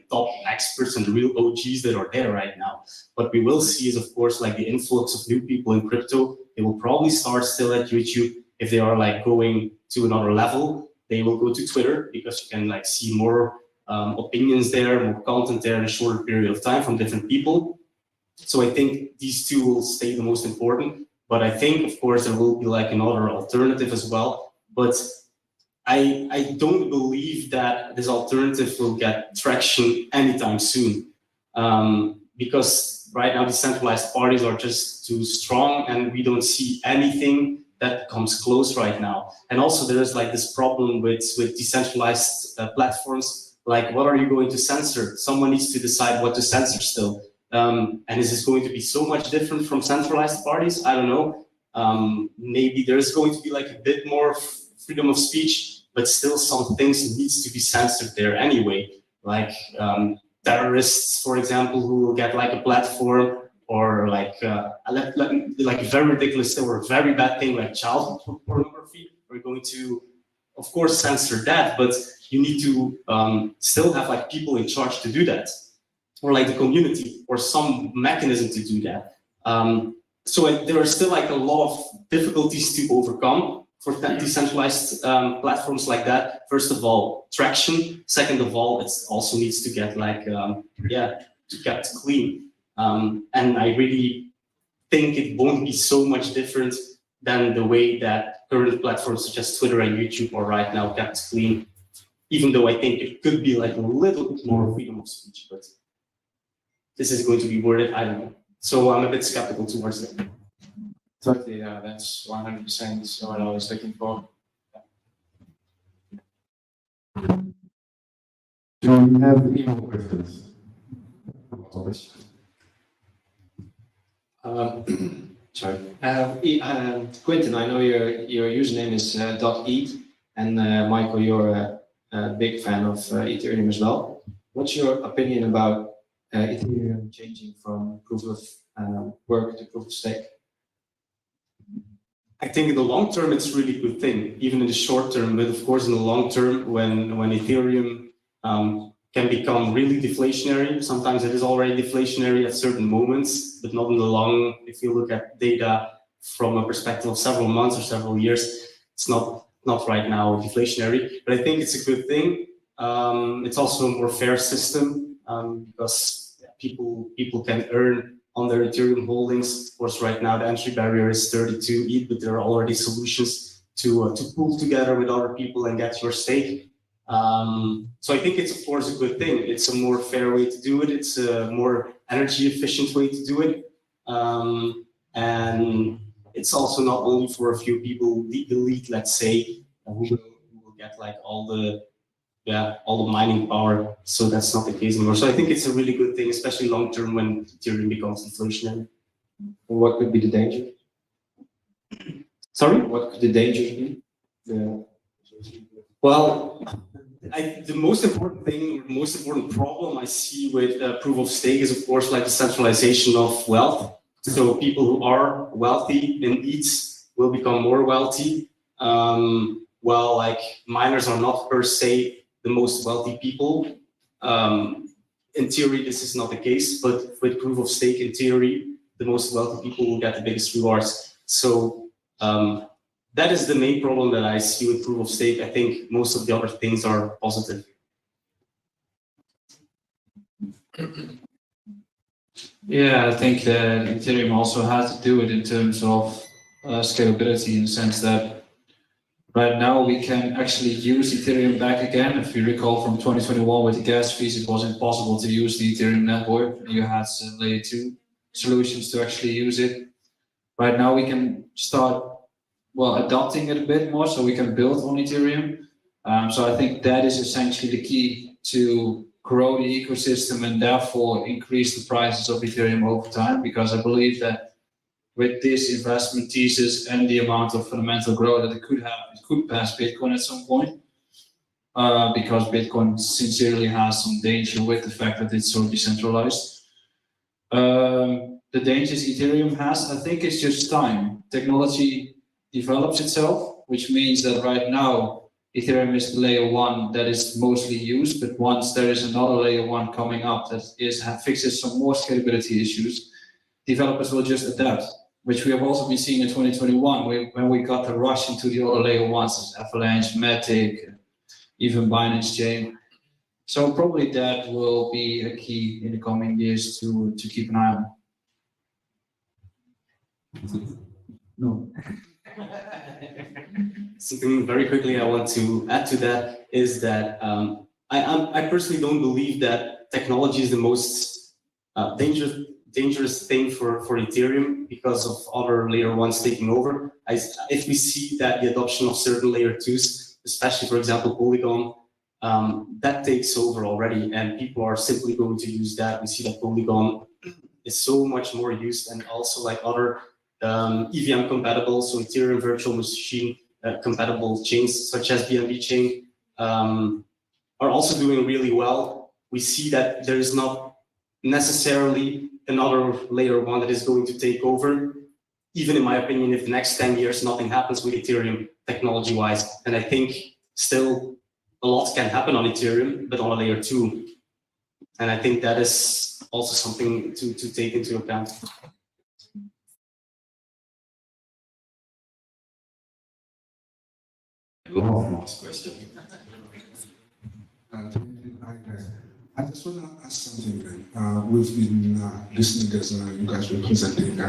top experts and the real OGs that are there right now. What we will see is, of course, the influx of new people in crypto. They will probably start still at YouTube. If they are going to another level, they will go to Twitter because you can see more opinions there, more content there in a shorter period of time from different people. So I think these two will stay the most important. But I think, of course, there will be another alternative as well. But I don't believe that this alternative will get traction anytime soon. Because right now, decentralized parties are just too strong, and we don't see anything that comes close right now. And also there is this problem with decentralized platforms. What are you going to censor? Someone needs to decide what to censor still. And is this going to be so much different from centralized parties? I don't know. Maybe there's going to be a bit more freedom of speech, but still some things needs to be censored there anyway. Terrorists, for example, who will get a platform, or a very ridiculous or very bad thing like child pornography. We're going to, of course, censor that, but you need to still have people in charge to do that, or the community, or some mechanism to do that. So there are still a lot of difficulties to overcome for decentralized platforms like that. First of all, traction. Second of all, it also needs to get to get clean. And I really think it won't be so much different than the way that current platforms such as Twitter and YouTube are right now kept clean. Even though I think it could be a little bit more freedom of speech, but this is going to be worded, I don't know. So I'm a bit skeptical towards it. Totally, yeah, that's 100% what I was looking for. Do we have any more questions? Sorry. Quinten, I know your username is .eth, and Michael, you're a big fan of Ethereum as well. What's your opinion about Ethereum changing from proof of work to proof of stake? I think in the long term, it's really a good thing, even in the short term. But of course, in the long term, when Ethereum can become really deflationary, sometimes it is already deflationary at certain moments, but not in the long. If you look at data from a perspective of several months or several years, it's not right now deflationary. But I think it's a good thing. It's also a more fair system because people can earn on their Ethereum holdings. Of course, right now the entry barrier is 32 ETH, but there are already solutions to pool together with other people and get your stake. So I think it's of course a good thing. It's a more fair way to do it. It's a more energy efficient way to do it. And it's also not only for a few people, the elite, let's say, who will get like all the mining power. So that's not the case anymore. So I think it's a really good thing, especially long term when Ethereum becomes inflationary. What could be the danger? Sorry? What could the dangers be? Well, the most important thing, or most important problem I see with proof of stake is, of course, like the centralization of wealth. So people who are wealthy in ETH will become more wealthy, while like miners are not per se the most wealthy people. In theory, this is not the case, but with proof of stake, in theory, the most wealthy people will get the biggest rewards. So that is the main problem that I see with proof of stake. I think most of the other things are positive. Yeah, I think that Ethereum also has to do it in terms of scalability, in the sense that right now we can actually use Ethereum back again. If you recall from 2021 with the gas fees, it was impossible to use the Ethereum network. You had some layer 2 solutions to actually use it. Right now we can start adopting it a bit more, so we can build on Ethereum. So I think that is essentially the key to grow the ecosystem and therefore increase the prices of Ethereum over time, because I believe that with this investment thesis and the amount of fundamental growth that it could pass Bitcoin at some point, because Bitcoin sincerely has some danger with the fact that it's so decentralized. The dangers Ethereum has, I think, is just time. Technology develops itself, which means that right now Ethereum is the layer 1 that is mostly used, but once there is another layer 1 coming up that fixes some more scalability issues, developers will just adapt, which we have also been seeing in 2021 when we got the rush into the other layer 1s, Avalanche, Matic, even Binance Chain. So probably that will be a key in the coming years to keep an eye on. No. Something very quickly I want to add to that is that I personally don't believe that technology is the most dangerous thing for Ethereum because of other layer 1s taking over. If we see that the adoption of certain layer 2s, especially for example Polygon, that takes over already and people are simply going to use that. We see that Polygon is so much more used, and also like other EVM compatible, so Ethereum virtual machine compatible chains such as BNB chain are also doing really well. We see that there is not necessarily another layer 1 that is going to take over, even in my opinion, if the next 10 years nothing happens with Ethereum technology wise. And I think still a lot can happen on Ethereum, but on a layer 2. And I think that is also something to take into account. Last question. I just want to ask something. We've been listening as you guys were presenting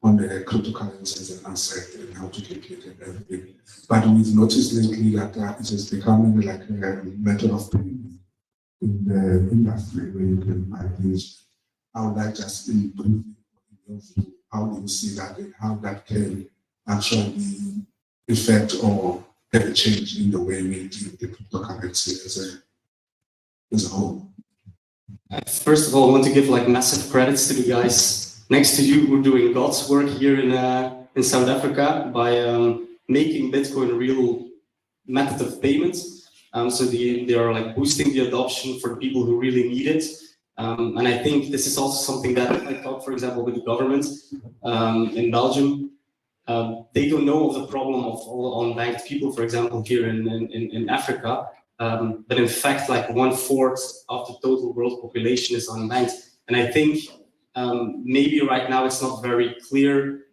on the cryptocurrencies and asset and how to calculate and everything. But we've noticed lately that it is becoming like a method of payment in the industry where you can buy things. I would like just in brief, how do you see that and how that can actually affect or have a change in the way we deal with the cryptocurrency as a whole? First of all, I want to give like massive credits to the guys next to you who are doing God's work here in South Africa by making Bitcoin a real method of payment. So they are like boosting the adoption for people who really need it. And I think this is also something that I talked, for example, with the government in Belgium. They don't know of the problem of all unbanked people, for example, here in Africa. But in fact, like 1/4 of the total world population is unbanked. And I think maybe right now it's not very clear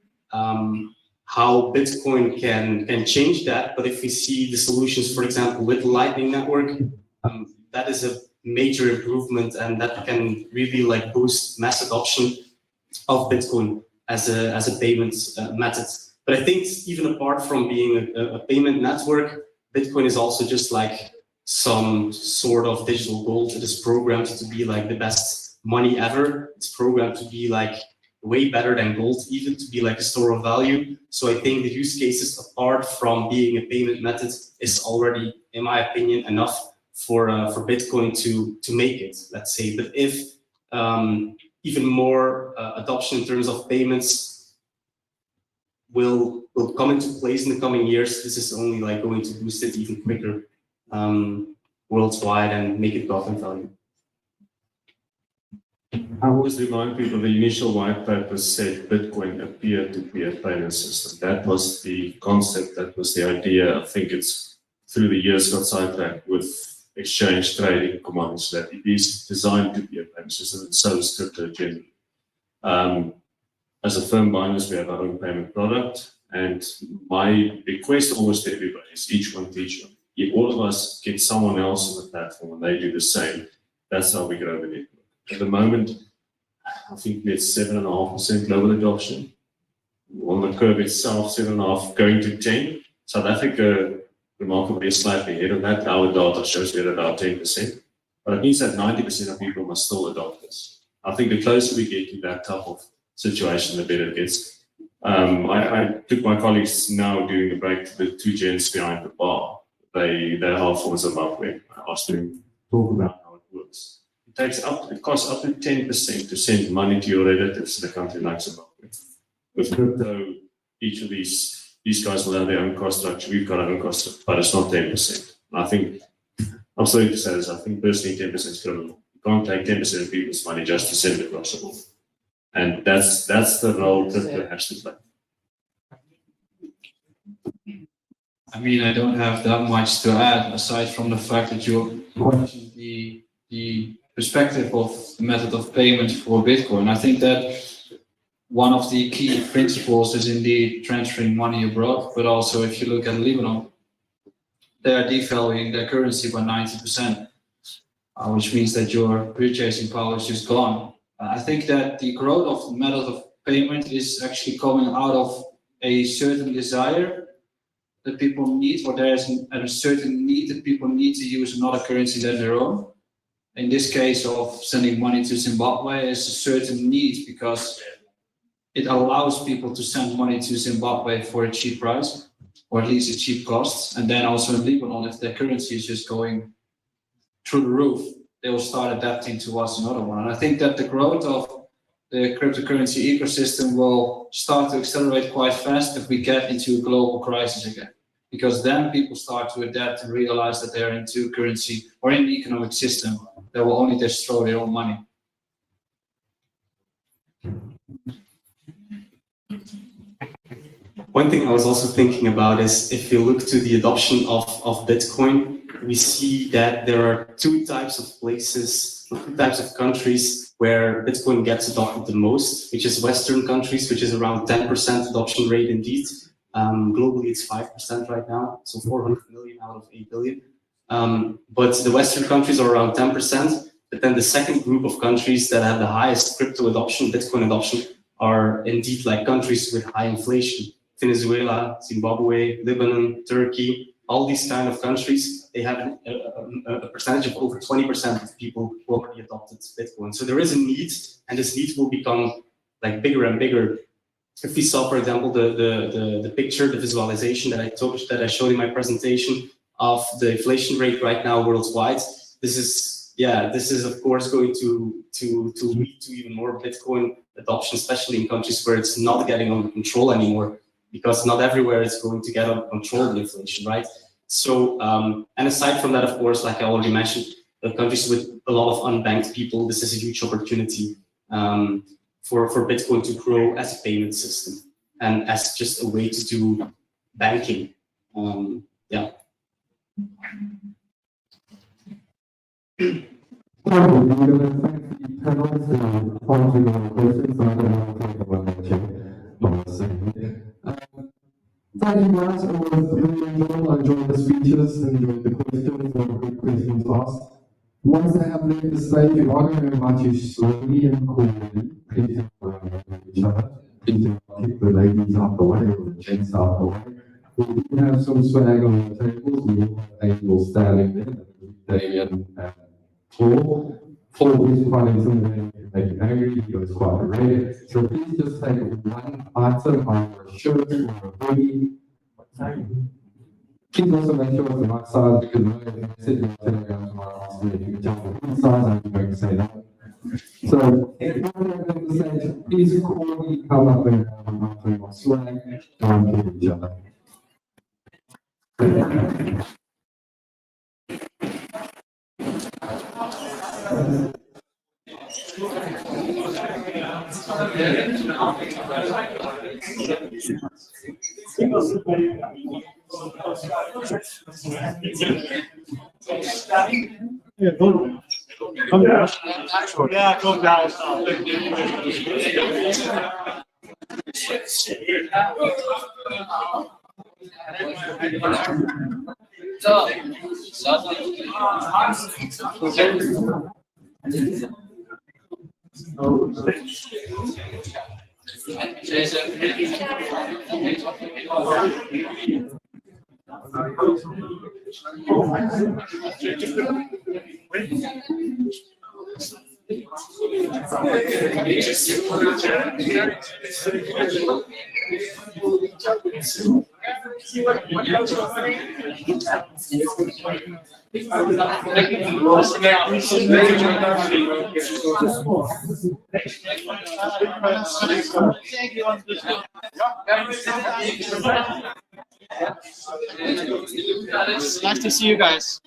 how Bitcoin can change that. But if we see the solutions, for example, with the Lightning Network, that is a major improvement, and that can really like boost mass adoption of Bitcoin as a payment method. But I think even apart from being a payment network, Bitcoin is also just like some sort of digital gold. It is programmed to be like the best money ever. It's programmed to be like way better than gold, even to be like a store of value. So I think the use cases apart from being a payment method is already, in my opinion, enough for Bitcoin to make it, let's say. But if even more adoption in terms of payments will come into place in the coming years, this is only like going to boost it even quicker worldwide and make it government value. I always remind people the initial white paper said Bitcoin a peer-to-peer payment system. That was the concept, that was the idea. I think it's through the years got sidetracked with exchange trading commodities, that it is designed to be a payment system, and so is crypto generally. As a firm Binance, we have our own payment product, and my request always to everybody is each one teach one. If all of us get someone else on the platform and they do the same, that's how we grow the network. At the moment, I think we're at 7.5% global adoption. On the curve itself, 7.5 going to 10. South Africa, remarkably, is slightly ahead of that. Our data shows we're at about 10%. But it means that 90% of people must still adopt this. I think the closer we get to that type of situation, the better it gets. I took my colleagues now during the break to the two gents behind the bar. They're half from Zimbabwe. I asked them to talk about how it works. It costs up to 10% to send money to your relatives in a country like Zimbabwe. With crypto, each of these guys will have their own cost structure. We've got our own cost structure, but it's not 10%. And I think, I'm sorry to say this, I think personally 10% is criminal. You can't take 10% of people's money just to send it across the board. And that's the role crypto has to play. I mean, I don't have that much to add aside from the fact that you questioned the perspective of the method of payment for Bitcoin. I think that one of the key principles is indeed transferring money abroad, but also if you look at Lebanon, they are devaluing their currency by 90%, which means that your purchasing power is just gone. I think that the growth of the method of payment is actually coming out of a certain desire that people need, or there is a certain need that people need to use another currency than their own. In this case of sending money to Zimbabwe, is a certain need because it allows people to send money to Zimbabwe for a cheap price, or at least a cheap cost. And then also in Lebanon, if their currency is just going through the roof, they will start adapting towards another one. And I think that the growth of the cryptocurrency ecosystem will start to accelerate quite fast if we get into a global crisis again. Because then people start to adapt and realize that they're into currency or in the economic system that will only destroy their own money. One thing I was also thinking about is if you look to the adoption of Bitcoin, we see that there are two types of places, two types of countries where Bitcoin gets adopted the most, which is Western countries, which is around 10% adoption rate indeed. Globally, it's 5% right now, so 400 million out of 8 billion. But the Western countries are around 10%. But then the second group of countries that have the highest crypto adoption, Bitcoin adoption, are indeed like countries with high inflation. Venezuela, Zimbabwe, Lebanon, Turkey, all these kind of countries, they have a percentage of over 20% of people who already adopted Bitcoin. So there is a need, and this need will become like bigger and bigger. If we saw, for example, the picture, the visualization that I showed in my presentation of the inflation rate right now worldwide, this is of course going to lead to even more Bitcoin adoption, especially in countries where it's not getting under control anymore, because not everywhere it's going to get under control, the inflation, right? So, and aside from that, of course, like I already mentioned, the countries with a lot of unbanked people, this is a huge opportunity for Bitcoin to grow as a payment system and as just a way to do banking. Yeah. Thank you guys. I enjoyed the speeches, enjoyed the questions, great questions asked. Once I have left the stage, we are going to invite you slowly and coolly. Please each other. Please keep the ladies out the way or the gents out the way. We do have some swag on the tables. We will have tables standing there. Damien and Paul. Paul is quite intimidating, make you angry. He goes quite red. So please just take one item, either a shirt or a hoodie. Please also make sure it's the right size because if you sit in Telegram tomorrow afternoon, if you can tell the right size, I'm going to say that. So, if you want to say, please quickly come up and have a monthly or swag and each other. Come down. Yeah, come down. Nice to see you guys.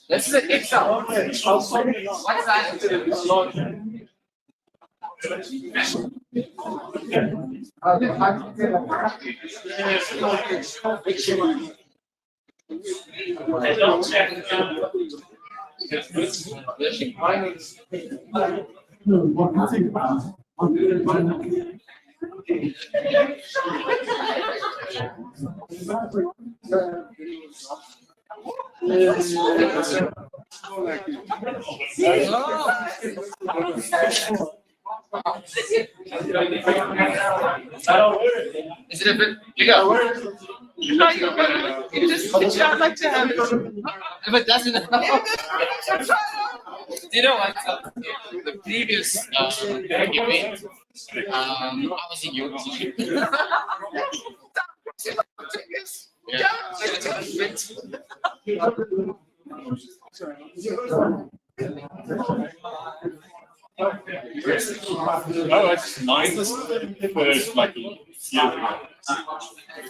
This is an Excel. What's that? Is it a bit bigger? No, you just I'd like to have it. If it doesn't, you know what? The previous event, I was in Europe. Oh, it's nice. First, like, yeah.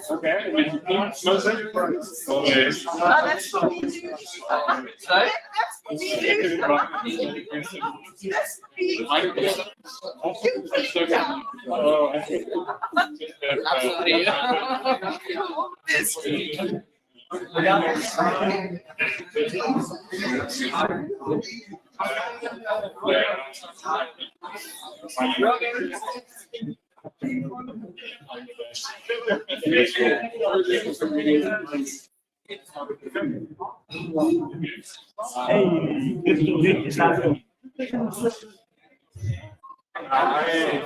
Okay. That's Hey.